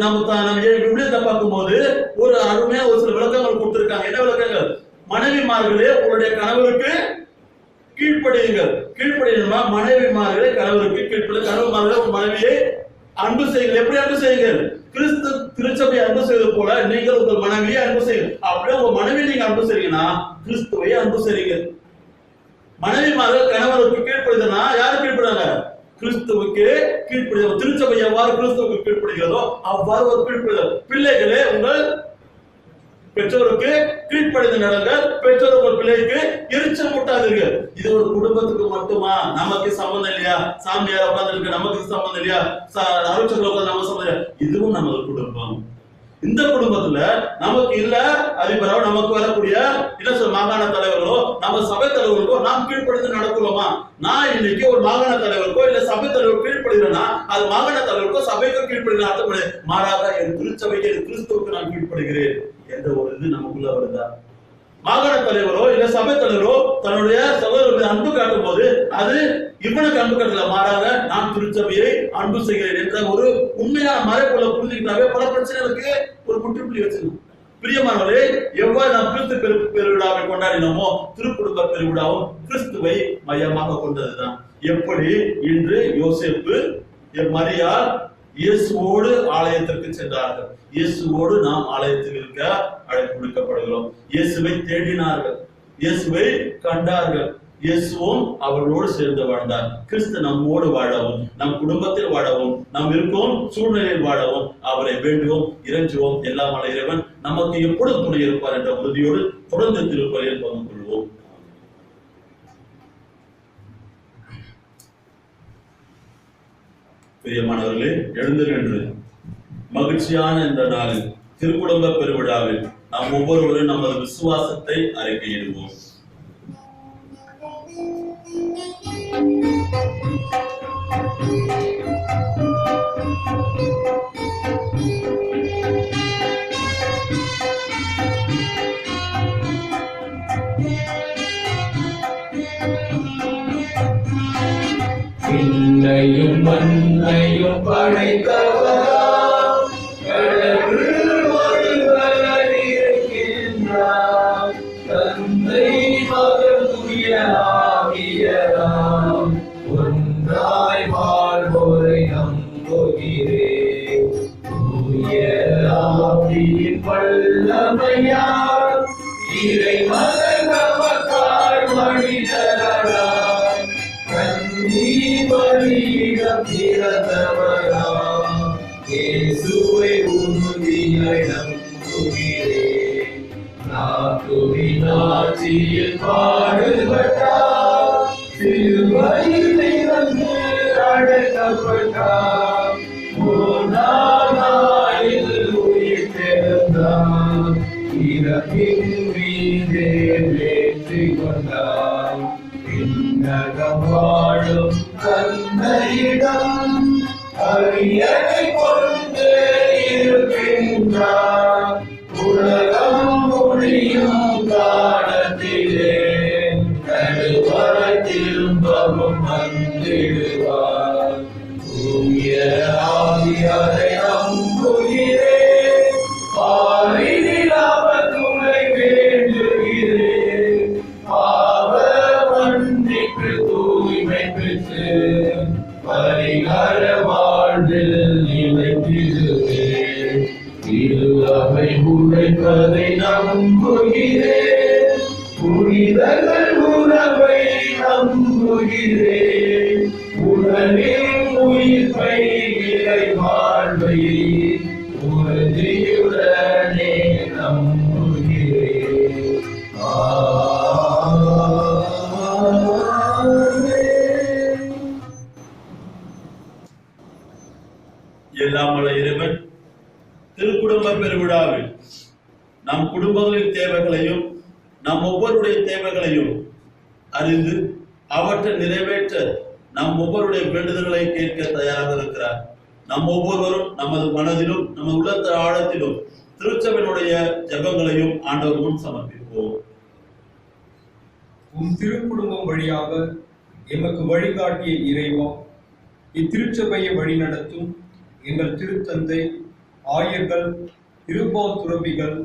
நம்ம விவிலியத்தை பார்க்கும்போது ஒரு அருமையா ஒரு சில விளக்கங்கள் கொடுத்திருக்காங்க. என்ன விளக்கங்கள்? மனைவிமார்களே உங்களுடைய கணவருக்கு கீழ்ப்படியுங்கள். கீழ்ப்படியணுமா? மனைவிமார்களே கணவருக்கு கீழ்ப்படி, கணவன்மார்களே உங்க மனைவியை அன்பு செய்யுங்கள். எப்படி அன்பு செய்யுங்கள்? கிறிஸ்து திருச்சபை அன்பு செய்வது போல நீங்கள் உங்கள் மனைவியை அன்பு செய்யுங்கள். அப்படியே உங்க மனைவி நீங்க அன்பு செய்றீங்கன்னா கிறிஸ்துவை அன்பு செய்றீங்க. மனைவிமார்கள் கணவருக்கு கீழ்ப்படுதுன்னா யாரு கீழ்ப்படுறாங்க? கிறிஸ்துவுக்கு கீழ்ப்படுது. திருச்சபை எவ்வாறு கிறிஸ்துவுக்கு கீழ்ப்படுகிறதோ அவ்வாறு ஒரு கீழ்ப்படுது. பிள்ளைகளே உங்கள் பெற்றோருக்கு கீழ்ப்படிந்து நடங்க. பெற்றோர் உங்கள் பிள்ளைக்கு எரிச்சல் மூட்டாதீர்கள். இது ஒரு குடும்பத்துக்கு மட்டுமா? நமக்கு சம்பந்தம் இல்லையா? சாமியார் உட்கார்ந்து இருக்கு, நமக்கு சம்பந்தம் இல்லையா? அருட்சகர் உட்கார்ந்து நம்ம சம்பந்தம் இல்லையா? இதுவும் நமது குடும்பம். இந்த குடும்பத்துல நமக்கு இல்ல அதிபரோ நமக்கு வரக்கூடிய மாகாண தலைவர்களோ நம்ம சபை தலைவர்களுக்கோ நாம் கீழ்ப்படுத்தி நடக்கிறோமா? நான் இன்னைக்கு ஒரு மாகாண தலைவருக்கோ இல்ல சபை தலைவர் கீழ்ப்படுகிறேன்னா அது மாகாண தலைவருக்கோ சபைக்கோ கீழ்ப்படுகிறேன் அர்த்தப்படு. மாறாக என் திருச்சபைக்கு என் கிறிஸ்துவுக்கு நான் கீழ்ப்படுகிறேன் என்ற ஒரு இது நமக்குள்ள வருதா? மாகாண தலைவரோ இல்ல சபை தலைவரோ தன்னுடைய சகோதரர்களை அன்பு காட்டும் போது அது இவனுக்கு அன்பு காட்டல, மாறாக நான் திருச்சபையை அன்பு செய்கிறேன் என்ற ஒரு உண்மையான மறைப்பொருளை புரிஞ்சுக்கிட்டாவே பல பிரச்சனைகளுக்கு ஒரு முற்றுப்புள்ளி வச்சிருக்கோம். பிரியமானவர்களே, எவ்வாறு நாம் கிறிஸ்து பெருவிழாவை கொண்டாடினோமோ திருக்குடும்ப பெருவிழாவும் கிறிஸ்துவை மையமாக கொண்டதுதான். எப்படி இன்று யோசேப்பு மரியாள் இயேசுவோடு ஆலயத்திற்கு சென்றார்கள். இயேசுவோடு நாம் ஆலயத்தில் இருக்க அழைப்பு விடுக்கப்படுகிறோம். இயேசுவை தேடினார்கள், இயேசுவை கண்டார்கள், இயேசுவும் அவர்களோடு சேர்ந்து வாழ்ந்தார். கிறிஸ்து நம்மோடு வாழவும், நம் குடும்பத்தில் வாழவும், நாம் இருக்கும் சூழ்நிலையில் வாழவும் அவரை வேண்டுவோம், இறைஞ்சுவோம். எல்லாம் வல்ல இறைவன் நமக்கு எப்பொழுது துணை இருப்பார் என்ற உறுதியோடு தொடர்ந்து திருப்பலியில் பங்கு கொள்வோம். பிரியமானவர்களே, எழுந்து நின்று மகிழ்ச்சியான இந்த நாளில் திருக்குடும்ப பெருவிழாவில் நாம் ஒவ்வொருவரும் நமது விசுவாசத்தை அறிக்கையிடுவோம். விண்ணையும் மண்ணையும் படைத்தவராம் கடவுள் ஒருவர் இருக்கின்றார். தந்தை மகன் தூய ஆவியாராம் ஒன்றாய் வாழ்வோரை நம்புகிறேன். தூய ஆவியின் வல்லமையால் இறைமகன் நமக்காய் மனிதரானார். கன்னி மரியிடம் பிறந்தவராம் இயேசுவை உறுதியாய் நம்புகிறேன். நாக்குவின் ஆட்சியில் பாடுபட்டார், சிலுவையில் இறந்து அடக்கப்பட்டார், மூன்றாம் நாளில் உயிர் தெழுந்தார், இறப்பின் மீதே வெற்றி கொண்டார். விண்ணகம் வாழும் தந்தையிடம் அரியணை கொண்டு இருக்கின்றார். உலகம் முடியும் காலத்திலே நடுவரை திரும்பவும் வந்திடுவார். தூய ஆவியாரை நம்புகிறேன், பாரினில் அவர் துணை வேண்டுகிறேன். பாவ மன்னிப்பு தூய்மை பெற்று பரிகார வாழ்வில் நிலைத்திடுவேன். திரு அவை உழைப்பதை நம்புகிறேன், புனிதர்கள் உறவை நம்புகிறேன். உடலின் உயிர்ப்பை இறை வாழ்வை உறுதியுடனே நம்புகிறேன். எல்லாம் வல்ல இறைவன் திருக்குடும்ப பெருவிழாவில் நம் குடும்பங்களின் தேவைகளையும் நம் ஒவ்வொருடைய தேவைகளையும் அறிந்து அவற்றை நிறைவேற்ற நம் ஒவ்வொருடைய வேண்டுதல்களை கேட்க தயாராக இருக்கிறார். நம் ஒவ்வொருவரும் நமது மனதிலும் நமது உள்ளத்த ஆழத்திலும் திருச்சபையினுடைய ஜெபங்களையும் ஆண்டவர் முன் சமர்ப்பிப்போம். உம் திருக்குடும்பம் வழியாக எமக்கு வழிகாட்டிய இறைவா, இத்திருச்சபையை வழிநடத்தும் எங்கள் திருத்தந்தை, ஆயர்கள், திருப்பால் துறவிகள்,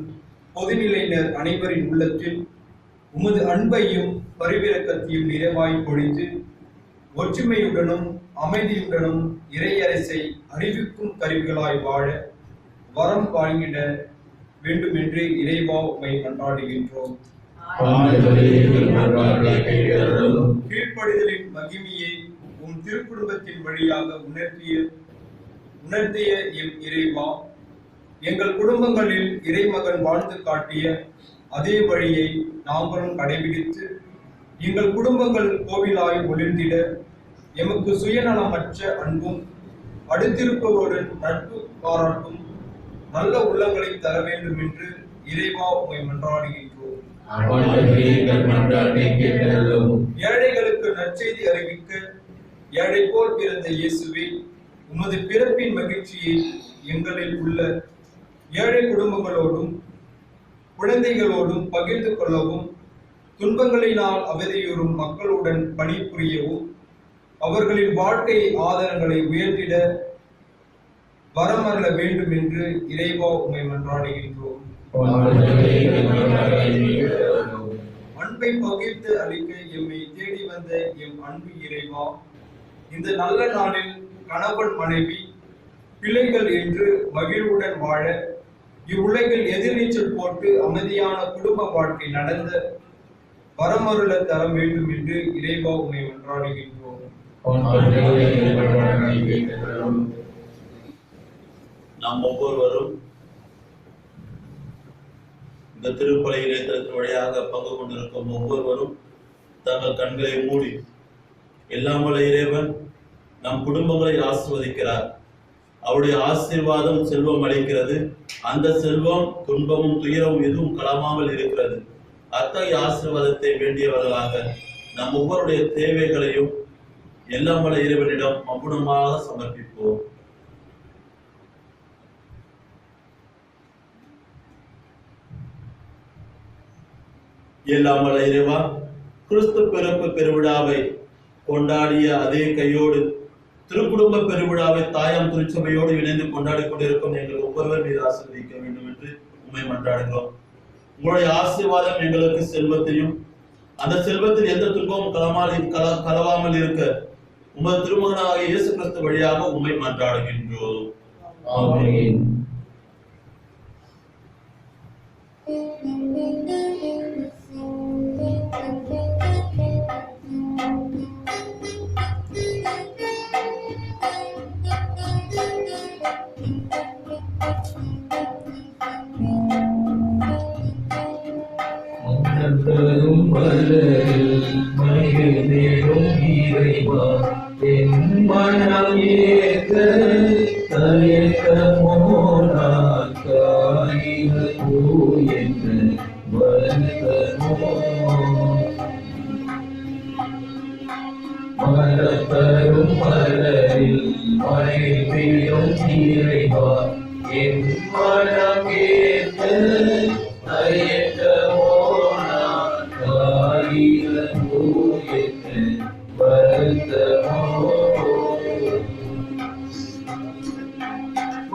பொதுநிலையினர் அனைவரின் உள்ளத்தில் உமது அன்பையும் பரிவிரக்கத்தையும் நிறைவாய் பொழிந்து ஒற்றுமையுடனும் அமைதியுடனும் இறையரசை அறிவிக்கும் கருவிகளாய் வாழ வரம் வாங்கிட வேண்டுமென்று இறைவா உம்மை கொண்டாடுகின்றோம். கீழ்ப்படிதலின் மகிமையை உம் திருக்குடும்பத்தின் வழியாக உணர்த்திய எம் இறைவா, எங்கள் குடும்பங்களில் இறைமகன் வாழ்ந்து காட்டிய அதே வழியை நாங்களும் கடைபிடித்து எங்கள் குடும்பங்கள் கோவிலாய் ஒளிர்ந்திட எமக்கு சுயநலமற்ற அன்பும் அடுத்திருப்பவருடன் நட்பு பாராட்டும் நல்ல உள்ளங்களை தர வேண்டும் என்று இறைவா உம்மை மன்றாடுகின்றோம். ஏழைகளுக்கு நற்செய்தி அறிவிக்க ஏழை போல் பிறந்த இயேசுவே, உமது பிறப்பின் மகிழ்ச்சியை எங்களில் உள்ள ஏழை குடும்பங்களோடும் குழந்தைகளோடும் பகிர்ந்து கொள்ளவும், துன்பங்களினால் அவதியுறும் மக்களுடன் பணிபுரியவும், அவர்களின் வாழ்க்கை ஆதாரங்களை உயர்த்திட வரமருள வேண்டும் என்று இறைவா உம்மை மன்றாடுகின்றோம். அன்பை பகிர்ந்து அளிக்க எம்மை தேடி வந்த எம் அன்பு இறைவா, இந்த நல்ல நாளில் கணவன் மனைவி பிள்ளைகள் என்று மகிழ்வுடன் வாழ இவ்வுலகில் எதிர்நீச்சல் போட்டு அமைதியான குடும்ப வாழ்க்கை நடந்த வரமருள தர வேண்டும் என்று இறைவா உம்மை மன்றாடுகின்றோம். நாம் ஒவ்வொருவரும் இந்த திருப்பலி இணையதளத்தின் வழியாக பங்கு கொண்டிருக்கும் ஒவ்வொருவரும் தங்கள் கண்களை மூடி எல்லாம் வல்ல இறைவன் நம் குடும்பங்களை ஆசீர்வதிக்கிறார். அவருடைய ஆசீர்வாதம் செல்வம் அளிக்கிறது. அந்த செல்வம் துன்பமும் துயரமும் எதுவும் கலமாமல் இருக்கிறது. அத்தகைய ஆசீர்வாதத்தை வேண்டியவர்களாக நம் ஒவ்வொருடைய தேவைகளையும் எல்லாம் வல்ல இறைவனிடம் மௌனமாக சமர்ப்பிப்போம். எல்லாம் வல்ல இறைவா, கிறிஸ்து பிறப்பு பெருவிழாவை கொண்டாடிய அதே கையோடு திருக்குடும்ப பெருவிழாவை தாயாம் திருச்சபையோடு இணைந்து கொண்டாடி கொண்டிருக்கும் எங்கள் ஒவ்வொருவர் மீது ஆசீர்வதிக்க வேண்டும் என்று உண்மை மன்றாடுகிறோம். உங்களுடைய ஆசீர்வாதம் எங்களுக்கு செல்வத்தையும், அந்த செல்வத்தில் எந்த துன்பமும் கலவாமல் இருக்க உமது திருமகனாகிய இயேசு கிறிஸ்து வழியாக உண்மை மன்றாடுகின்றோம். ஆமென். மன்னரும் மலரில் மகிழ்ந்தேடும் இறைவா, என் மனம் ஏற்க தயக்கமோ நான் காணிகோ என்று வருத்தமோ. மலத்தரும் மலரில் மகிழ்ந்தேடும் இறைவா, என் மனம் ஏற்க தயக்கமோ நான் காணிகோ என்று வருத்தமோ.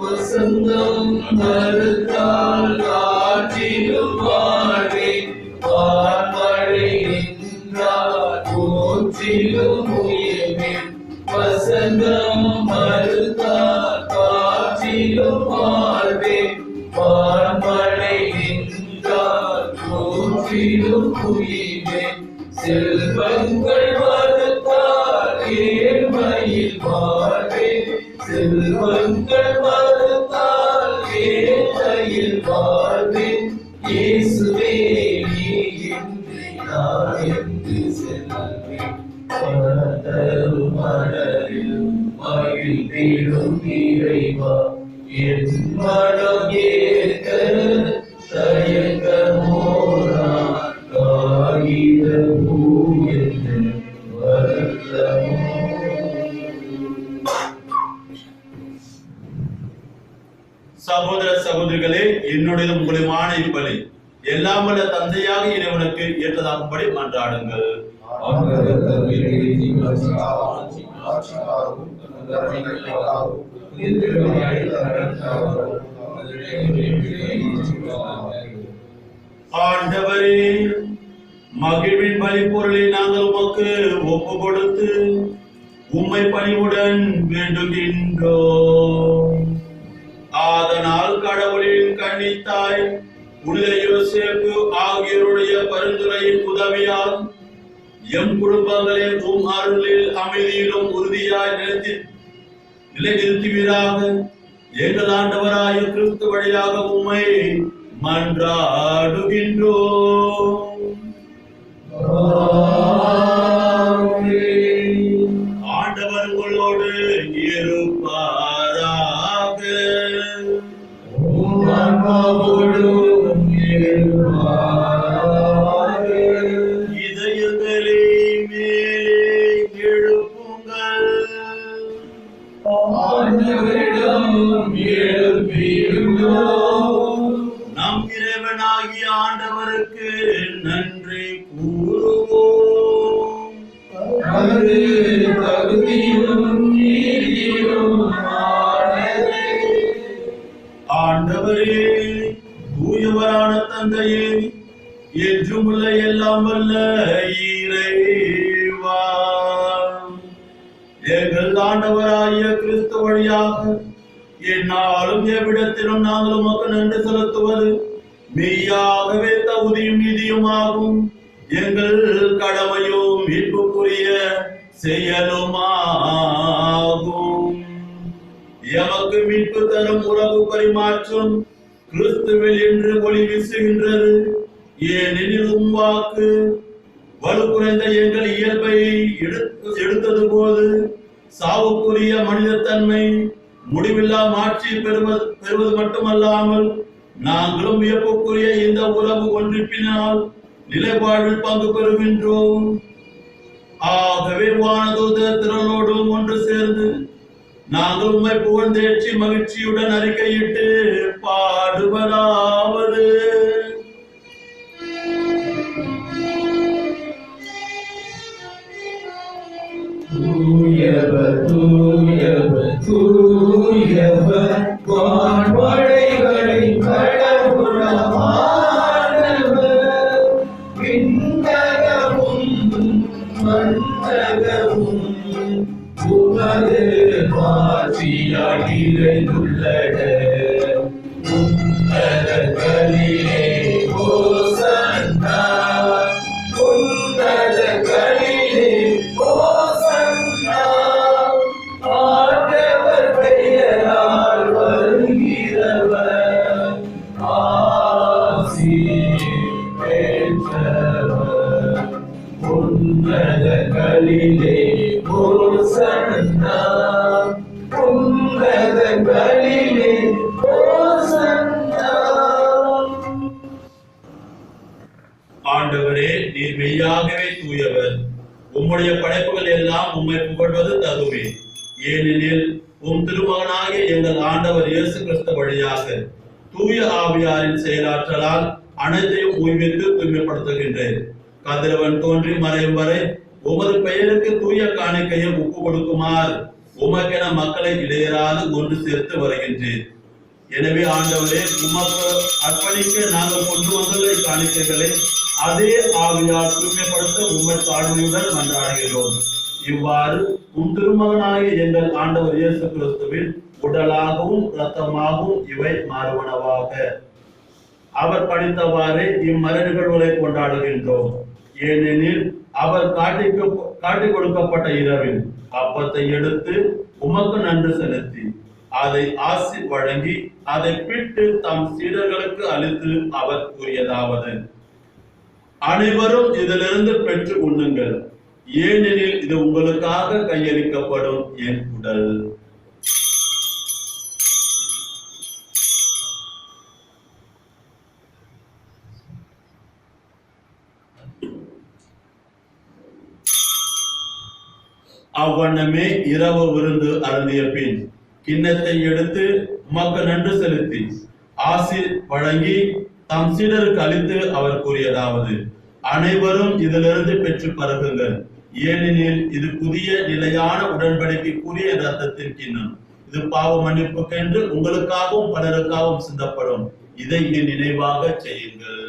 வசந்தம் மறுத்தால் காற்றிலும் வாழ்வேன், வான்மழை நின்றால் போற்றிலும் உயர்வேன். வசந்தம் மறுத்தால் காற்றிலும் வாழ்வேன், வான்மழை நின்றால் போற்றிலும் உயர்வேன். செல்வங்கள் மறுத்தால் ஏழ்மையில் வாழ்வேன், செல்வங்கள் மறுத்தால் ஏழ்மையில் வாழ்வேன். இயேசுவே நீ இன்றி நான் என்று செல்வேன். மனதரும் மனதில் மகிழ்ந்திடும் இறைவா, என் மனம் ஏற்க தயக்கமோ நான் காகிதமோ என்று வருத்தமோ. சகோதர சகோதரிகளே, என்னுடைய உங்களுமான இப்பலி எல்லாம் வல்ல தந்தையாக இறைவனுக்கு ஏற்றதாகும்படி மன்றாடுங்கள். ஆண்டவரே, மகிழ்வின் பலிப்பொருளை நாங்கள் உமக்கு ஒப்பு கொடுத்து உம்மை பணிவுடன் வேண்டுகின்றோம். ஆதனால் கடவுளின் கன்னித்தாய் புனித யோசேப்பு ஆகியோருடைய பரிந்துரையின் உதவியால் எம் குடும்பங்களை உம் அருளில் அமைதியிலும் உறுதியாய் நிலைநிறுத்துவீராக. எங்கள் ஆண்டவராய கிறிஸ்து வழியாக உம்மை மன்றாடுகின்றோம். ஆண்டவர் உங்களோடு இருப்பாராக. இதயங்களை மேலே எழுப்புங்கள். நம் இறைவனாகிய ஆண்டவருக்கு நன்றி கூறுவோம். ஆண்டவரே, தூயவரான தந்தையே, என்றுமுள்ள எல்லாம் வல்ல இறைவா, எங்கள் ஆண்டவராகிய கிறிஸ்து வழியாக எந்நாளும் எவ்விடத்திலும் நாங்கள் உமக்கு நன்றி செலுத்துவது மெய்யாகவே தகுதியும் நீதியுமாகும். எங்கள் கடமையும் மீட்புக்குரிய செயலுமாகும். எமக்கு மீட்பு தரும் உறவு பரிமாற்றம் கிறிஸ்துவில் என்று ஒளி வீசுகின்றது. ஏனெனில் உம் வாக்கு வலு குறைந்த எங்கள் இயல்பை எடுத்தது போது சாவுக்குரிய மனிதத்தன்மை முடிவில்லா மாற்றி பெறுவது மட்டுமல்லாமல் நாங்களும் வியப்புக்குரிய இந்த உறவு ஒன்றிப்பினால் நிலைப்பாடில் பங்கு பெறுகின்றோம். ஆகவே வானதூத திரளோடும் ஒன்று சேர்ந்து நாங்கள் உம்மை புகழ்ந்தேற்றி மகிழ்ச்சியுடன் அறிக்கையிட்டு பாடுவதாவது: தூயவர் தூயவர் தூயவர் வான்படைகளின் கடவுளமானவர் விண்ணகமும் மண்ணகமும் உமது மாட்சியால் நிறைந்துள்ளன உன்னதங்களிலே ஓசன்னா உன்னதங்களிலே ஓசன்னா ஆண்டவர் பெயரால் வருகிறவர் ஆசி பெற்றவர் உன்னதங்களிலே ஓசன்னா உன்னதங்களிலே ஓசன்னா. ஆண்டவரே, நீர் மெய்யாகவே தூயவர். உம்முடைய படைப்புகள் எல்லாம் உம்மை புகழ்வது தகுவே. ஏனெனில் உம் திருமகனாகிய எங்கள் ஆண்டவர் இயேசு கிறிஸ்து வழியாக தூய ஆவியாரின் செயலாற்றலால் அனைத்தையும் உய்வித்து தூய்மைப்படுத்துகின்றேன். கதிரவன் தோன்றி மறையும் வரை உமது பெயருக்கு தூய காணிக்கையை ஒப்பு கொடுக்குமாறு உமக்கென மக்களை இடையராது ஒன்று சேர்த்து வருகின்றேன். எனவே ஆண்டவரே, உமக்கு அர்ப்பணிக்க நாங்கள் கொண்டு வந்துள்ள காணிக்கைகளை அதே ஆவியால் தூய்மைப்படுத்த உம்மை தாழ்மையுடன் மன்றாடுகிறோம். இவ்வாறு உம் திருமகனாகிய எங்கள் ஆண்டவர் இயேசு கிறிஸ்துவின் உடலாகவும் இரத்தமாகவும் இவை மாறுவனவாக. அவர் படித்தவாறே இம்மர நிகழ்வுகளை கொண்டாடுகின்றோம். ஏனெனில் அவர் காட்டிக் கொடுக்கப்பட்ட இரவில் அப்பத்தை எடுத்து உமக்கு நன்றி செலுத்தி அதை ஆசி வழங்கி அதை பிட்டு தம் சீடர்களுக்கு அளித்து அவர் கூறியதாவது: அனைவரும் இதிலிருந்து பெற்று உண்ணுங்கள், ஏனெனில் இது உங்களுக்காக கையளிக்கப்படும் என் உடல். அவ்வண்ணமே இரவு விருந்து அருந்திய பின் கிண்ணத்தை எடுத்து உமக்கு நன்றி செலுத்தி ஆசி வழங்கி தம் சீடருக்கு அளித்து அவர் கூறியதாவது: அனைவரும் இதிலிருந்து பெற்று பருகுங்கள், ஏனெனில் இது புதிய நிலையான உடன்படிக்கைக்குரிய இரத்தத்தின் கிண்ணம். இது பாவ மன்னிப்புக்கென்று உங்களுக்காகவும் பலருக்காகவும் சிந்தப்படும். இதை என் நினைவாக செய்யுங்கள்.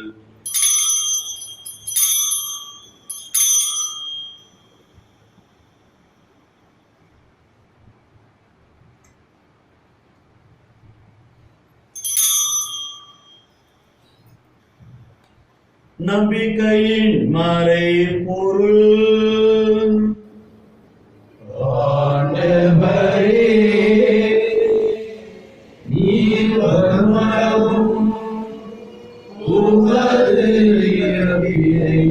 நம்பிக்கையின் மறை பொருள். ஆண்டவரே, நீர் வருமளவும் உமது இறப்பினை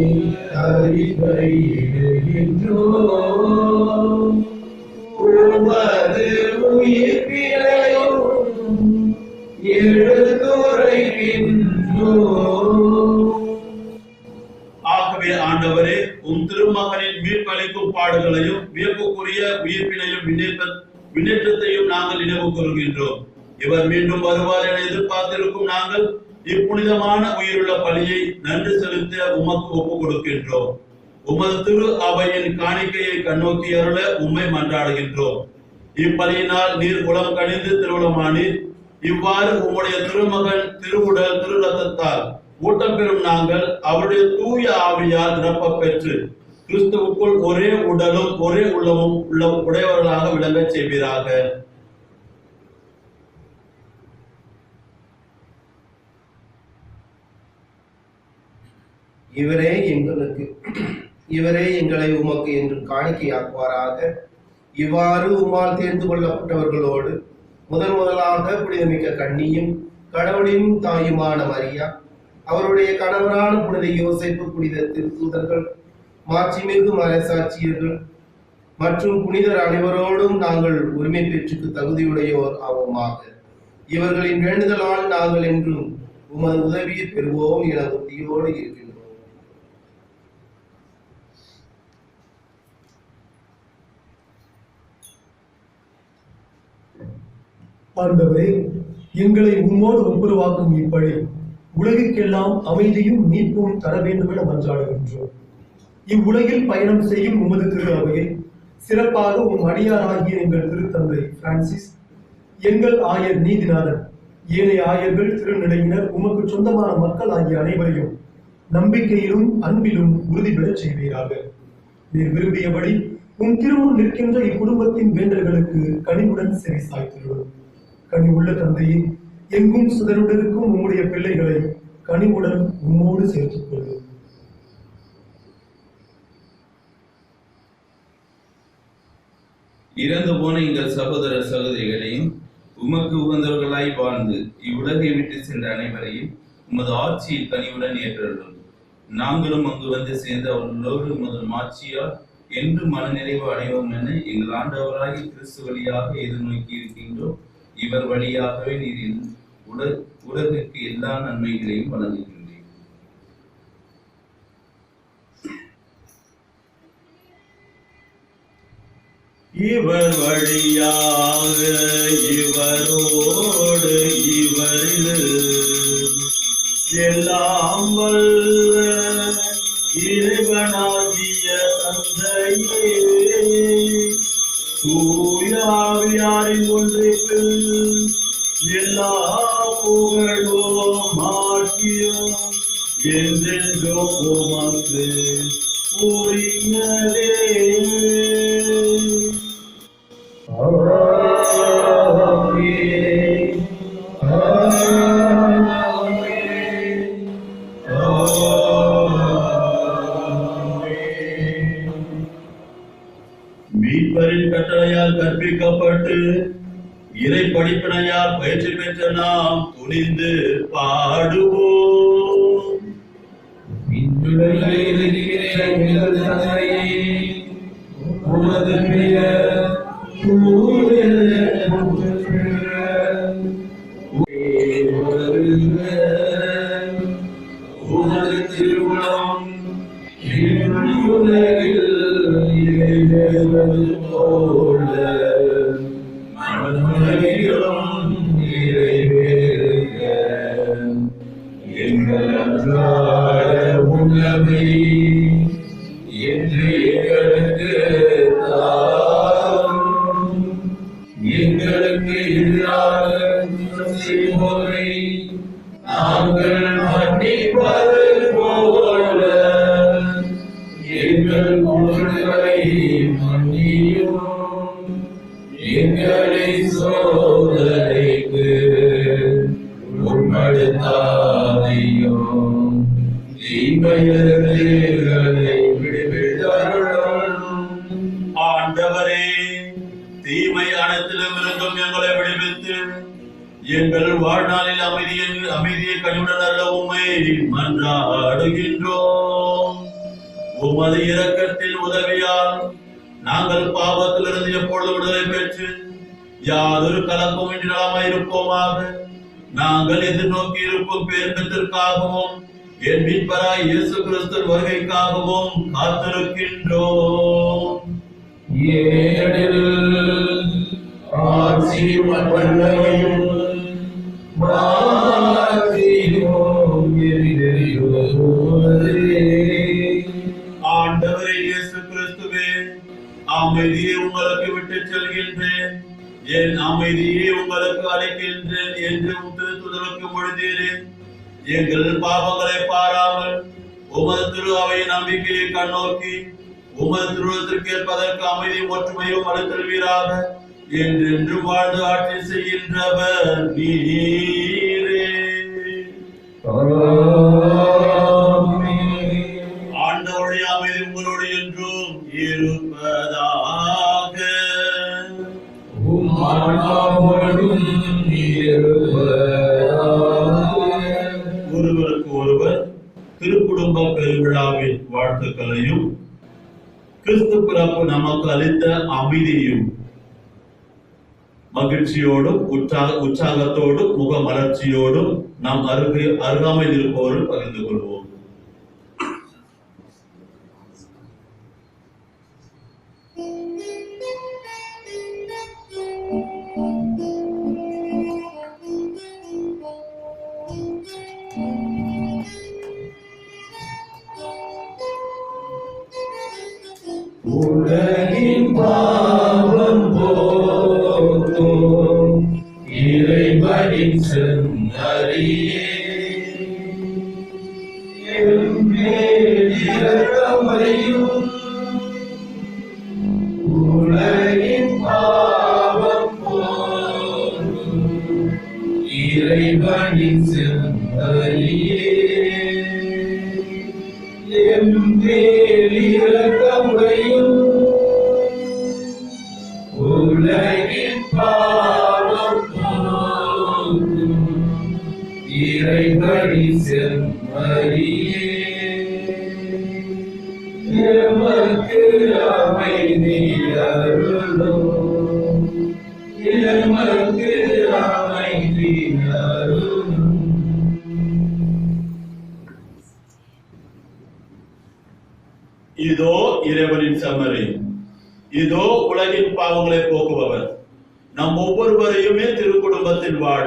அறிக்கையிடுகின்றோம். உமது உயிர்ப்பினையும் எடுத்துரைக்கின்றோம். ஆகவே ஆண்டவரே, உம் திருமகனின் மீட்பளிக்கும் பாடுகளையும் வியப்புக்குரிய உயிர்ப்பினையும் விண்ணேற்றத்தையும் நாங்கள் நினைவு கூறுகின்றோம். இவர் மீண்டும் வருவார் என எதிர்பார்த்திருக்கும் நாங்கள் இப்புனிதமான உயிருள்ள பலியை நன்றி செலுத்த உமக்கு ஒப்பு கொடுக்கின்றோம். உமது திரு அவையின் காணிக்கையை கண்ணோக்கி அருள உம்மை மன்றாடுகின்றோம். இப்பலியினால் நீர் குலம் கணிந்து திருவுளமானீர். இவ்வாறு உம்முடைய திருமகன் திருவுடல் திரு ரத்தத்தால் ஊட்டம் பெறும் நாங்கள் அவருடைய தூய ஆவியால் நிரப்ப பெற்று கிறிஸ்துவுக்குள் ஒரே உடலும் ஒரே உள்ளமும் உடையவர்களாக விளங்கச் செய்வீராக. இவரே எங்களை உமக்கு என்று காணிக்கையாக்குவாராக. இவ்வாறு உம்மால் தேர்ந்து கொள்ளப்பட்டவர்களோடு முதலாக புனிதமிக்க கன்னியும் கடவுளின் தாயுமான மரியா, அவருடைய கணவரான புனித யோசேப்பு, புனித திருத்தூதர்கள், மாட்சிமிகு மறைசாட்சியர்கள் மற்றும் புனிதர் அனைவரோடும் நாங்கள் உரிமை பெற்றுக்கு தகுதியுடையோர் ஆவோமாக. இவர்களின் வேண்டுதலால் நாங்கள் என்றும் உமது உதவியை பெறுவோம் என உறுதியோடு இருக்கின்றோம். ஆண்டவரே, எங்களை உம்மோடு ஒப்புரவாக்கும் இப்படி உலகிற்கெல்லாம் அமைதியும் மீட்பும் தர வேண்டும் என மன்றாடுகின்றோம். இவ்வுலகில் பயணம் செய்யும் உமது திரு அவையில் சிறப்பாக உம் அடியாராகிய எங்கள் திருத்தந்தை பிரான்சிஸ், எங்கள் ஆயர் நீதிநாதன், ஏனைய ஆயர்கள், திருநிலையினர், உமக்கு சொந்தமான மக்கள் ஆகிய அனைவரையும் நம்பிக்கையிலும் அன்பிலும் உறுதி பெறச் செய்வீராக. நீர் விரும்பியபடி உம் திருமுன் நிற்கின்ற இக்குடும்பத்தின் வேண்டல்களுக்கு கனிவுடன் செவி சாய்த்துள்ளோம். கனிவுள்ள தந்தையே, எங்கும் சுதனுடனுக்கும் உம்முடைய பிள்ளைகளை கனிவுடன் உம்மோடு சேர்த்துக் கொள்ளும். இறந்து போன எங்கள் சகோதர சகோதரிகளையும் உமக்கு உகந்தவர்களாய் வாழ்ந்து இவ்வுலகை விட்டு சென்ற அனைவரையும் உமது ஆட்சியில் கனிவுடன் ஏற்றருளும். நாங்களும் அங்கு வந்து சேர்ந்து அவர்களோடு உமது மாட்சியால் என்று மனநிறைவு அடைவோம் என எங்கள் ஆண்டவராகிய கிறிஸ்து வழியாக எதிர்நோக்கி இருக்கின்றோம். இவர் வழியாகவே நீர் உலகிற்கு எல்லா நன்மைகளையும் வழங்குகின்றேன். இவர் வழியாக இவரோடு இவரில் எல்லாம் வல்ல இறைவனாகிய தந்தையே, தூய ஆவியாரின் ஒன்றிப்பில் எல்லா புகழும் மாட்சியும் என்றென்றும் உமக்கு உரியதே. மீட்பரின் கட்டளையால் கற்பிக்கப்பட்டு இறை படிப்பினையால் பயிற்சி பெற்ற நாம் துணிந்து பாடுவோம். உமது பெயர் உமது திருவுளம் உலகில் நிறைவேறுவது போல மண்ணுலகிலும் நிறைவேறுக. எங்கள் அன்றாட உணவை இன்று எங்களுக்கு தாரும். எங்களுக்கு எதிராக குற்றம் செய்வோரை நாங்கள் மன்னிப்பது போல எங்கள் குற்றங்களை மன்னியும். எங்களை சோதனைக்கு உட்படுத்தாதையும், தீமையை விடுவித்தருளும். ஆண்டவரே, தீமை அனைத்திலும் இருந்தும் எங்களை விடுவித்து எங்கள் வாழ்நாளில் அமைதியை கனிவுடன் அருள உம்மை மன்றாடுகின்றோம். உமது இரக்கத்தின் உதவியால் நாங்கள் பாவத்திலிருந்து எப்பொழுது விடுதலை பெற்று யாதொரு கலக்கம் இன்றி நலமாயிருப்போமாக. நாங்கள் எதிர்நோக்கி இருக்கும் பேரின்பத்திற்காகவும் என் மீட்பராய் இயேசு கிறிஸ்து வருகைக்காகவும் காத்திருக்கின்றோம். ஆண்டவரே இயேசு கிறிஸ்துவே, அமைதியை உங்களுக்கு விட்டு செல்கின்றேன், என் அமைதியை உங்களுக்கு அளிக்கின்றேன் என்று திருத்துதலுக்கு மொழிந்தீரேன். எங்கள் பாவங்களை பாராமல் உமது திரு அவையின் நம்பிக்கையை கண்ணோக்கி உமது திருவுளத்திற்கு ஏற்பதற்கு அமைதியும் ஒற்றுமையும் அளித்தல்வீராக. என்றென்று வாழ்ந்து ஆட்சி செய்கின்றவர் நீரே. ஆண்டவருடைய அமைதி உங்களோடு என்றும் இருப்பதாக. ஒருவருக்கு ஒருவர் திருக்குடும்ப பெருவிழாவின் வாழ்த்துக்களையும் கிறிஸ்து பிறப்பு நமக்கு அளித்த அமைதியையும் மகிழ்ச்சியோடும் உற்சாகத்தோடும் முக மலர்ச்சியோடும் நாம் அருகாமையில் இருப்பவர்கள் பகிர்ந்து கொள்வோம். உலகின் பாவம் போக்கும் இறைவனின் செம்மறியே எம்மேல் இரக்கம் வையும். உலகின் பாவம் போக்கும் இறைவனின் செம்மறியே எம்மேல் இரக்கம் வையும். உலகின் பாவம் போக்கும் இறைவனின் செம்மறியே எமக்கு அமைதி அருளும். எமக்கு அமைதி அருளும். இதோ இறைவனின் செம்மறி, இதோ உலகின் பாவங்களை போக்குபவர். நம் ஒவ்வொருவரையுமே திருக்குடும்பத்தில் வாழ,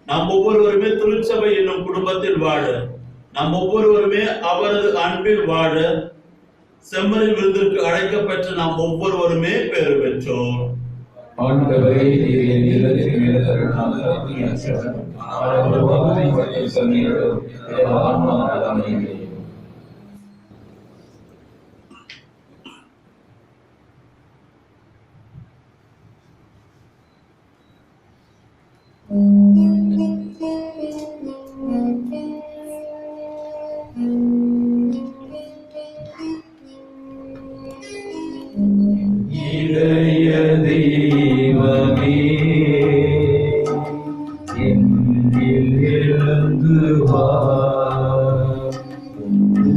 நம் ஒவ்வொருவருமே திருச்சபை என்னும் குடும்பத்தில் வாழ, நம் ஒவ்வொருவருமே அவரது அன்பில் வாழ செம்மறி விருந்திற்கு அழைக்கப்பட்ட நாம் ஒவ்வொருவருமே பெறு பெற்றோம். ஆண்டவரே, நீர் என் இல்லத்தின் மேல் கருணாக இருக்கிறீர். ஆனால் ஒரு வார்த்தை மட்டும் சொன்னீர்கள், என் ஆன்மா நலமடையும். இளைய தெய்வமே என்னில் எழுந்து வா.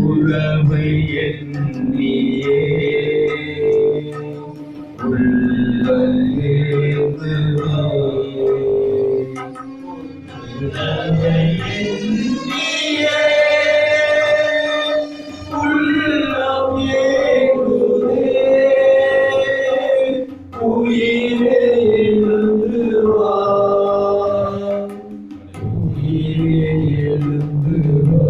உறவை எண்ணியே உள்ளேந்து வா. உறவை எண்ணியே உள்ளம் ஏங்குதே. உயிரே எழுந்து வா. உயிரே எழுந்து வா.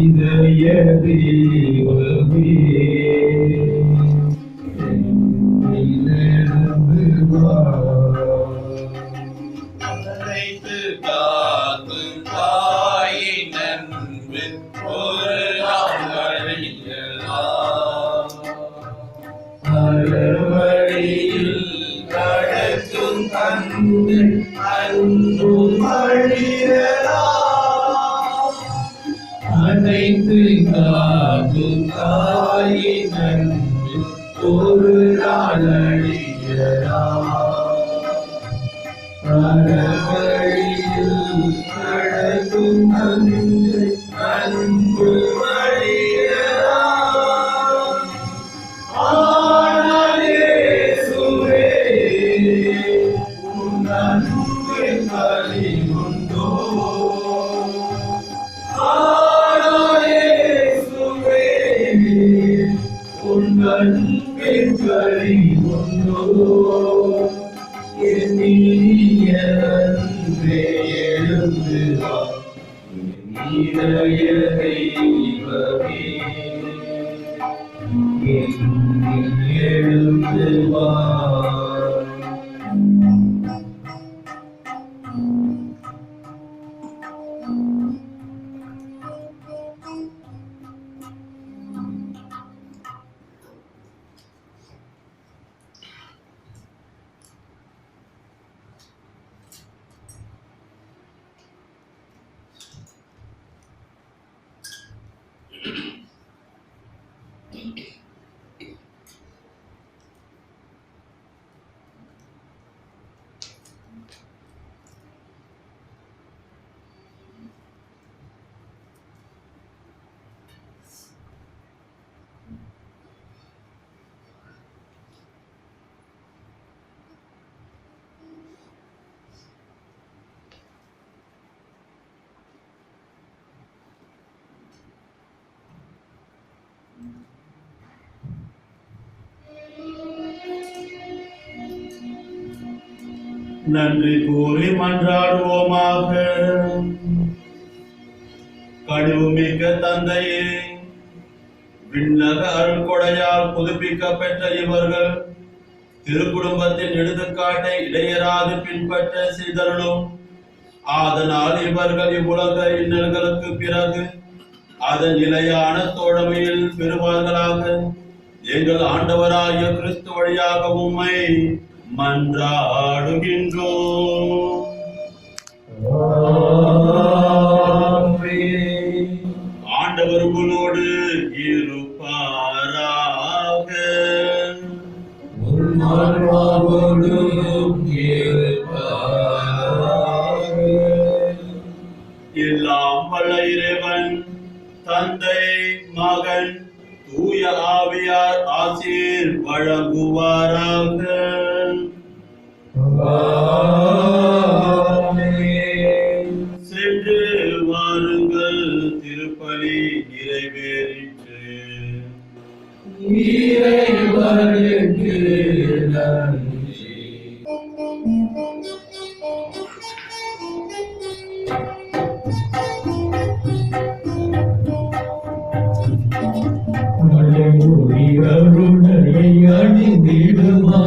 இதய தெய்வமே என்னில் எழுந்து வா. அழைத்து காக்கும் தாயின் அன்பு ஒரு நாள் அழியலாம். அறவழியில் கடக்கும் அன்பு அன்பும் அழியலாம். அனைத்து காக்கும் தாயின் அன்பு ஒரு நாள் அழியலாம். அறவழியில் கடக்கும் அன்பு அன்பும் அழியலாம். ஆனால் இயேசுவே, உன் அன்பில் களியுண்டோ. ஆனால் இயேசுவே, உன் அன்பில் களியுண்டோ. என் இனிய அன்பே எழுந்து வா. என் இதய தெய்வமே என்னில் எழுந்து வா. நன்றி கூறி மன்றாடுவோமாக. கனிவுமிக்க தந்தையே, விண்ணக அருள்கொடையால் புதுப்பிக்க பெற்ற இவர்கள் திருக்குடும்பத்தின் எடுத்துக்காட்டை இடையராது பின்பற்ற செய்தருளும். ஆதலால் இவர்கள் இவ்வுலக இன்னல்களுக்கு பிறகு அதன் நிலையான தோழமையில் பெறுவார்களாக. எங்கள் ஆண்டவராகிய கிறிஸ்து வழியாக உம்மை மன்றாடுகின்றோம். ஆண்டவர் உங்களோடு இருப்பாராக. எல்லாம் வல்ல இறைவன் தந்தை மகன் தூய ஆவியார் ஆசீர் வழங்குவாராக. சென்று வாருங்கள், திருப்பலி நிறைவேறிற்று. இறைவனுக்கு நன்றி. மலைமுடி அருணையை அணிந்திடுமா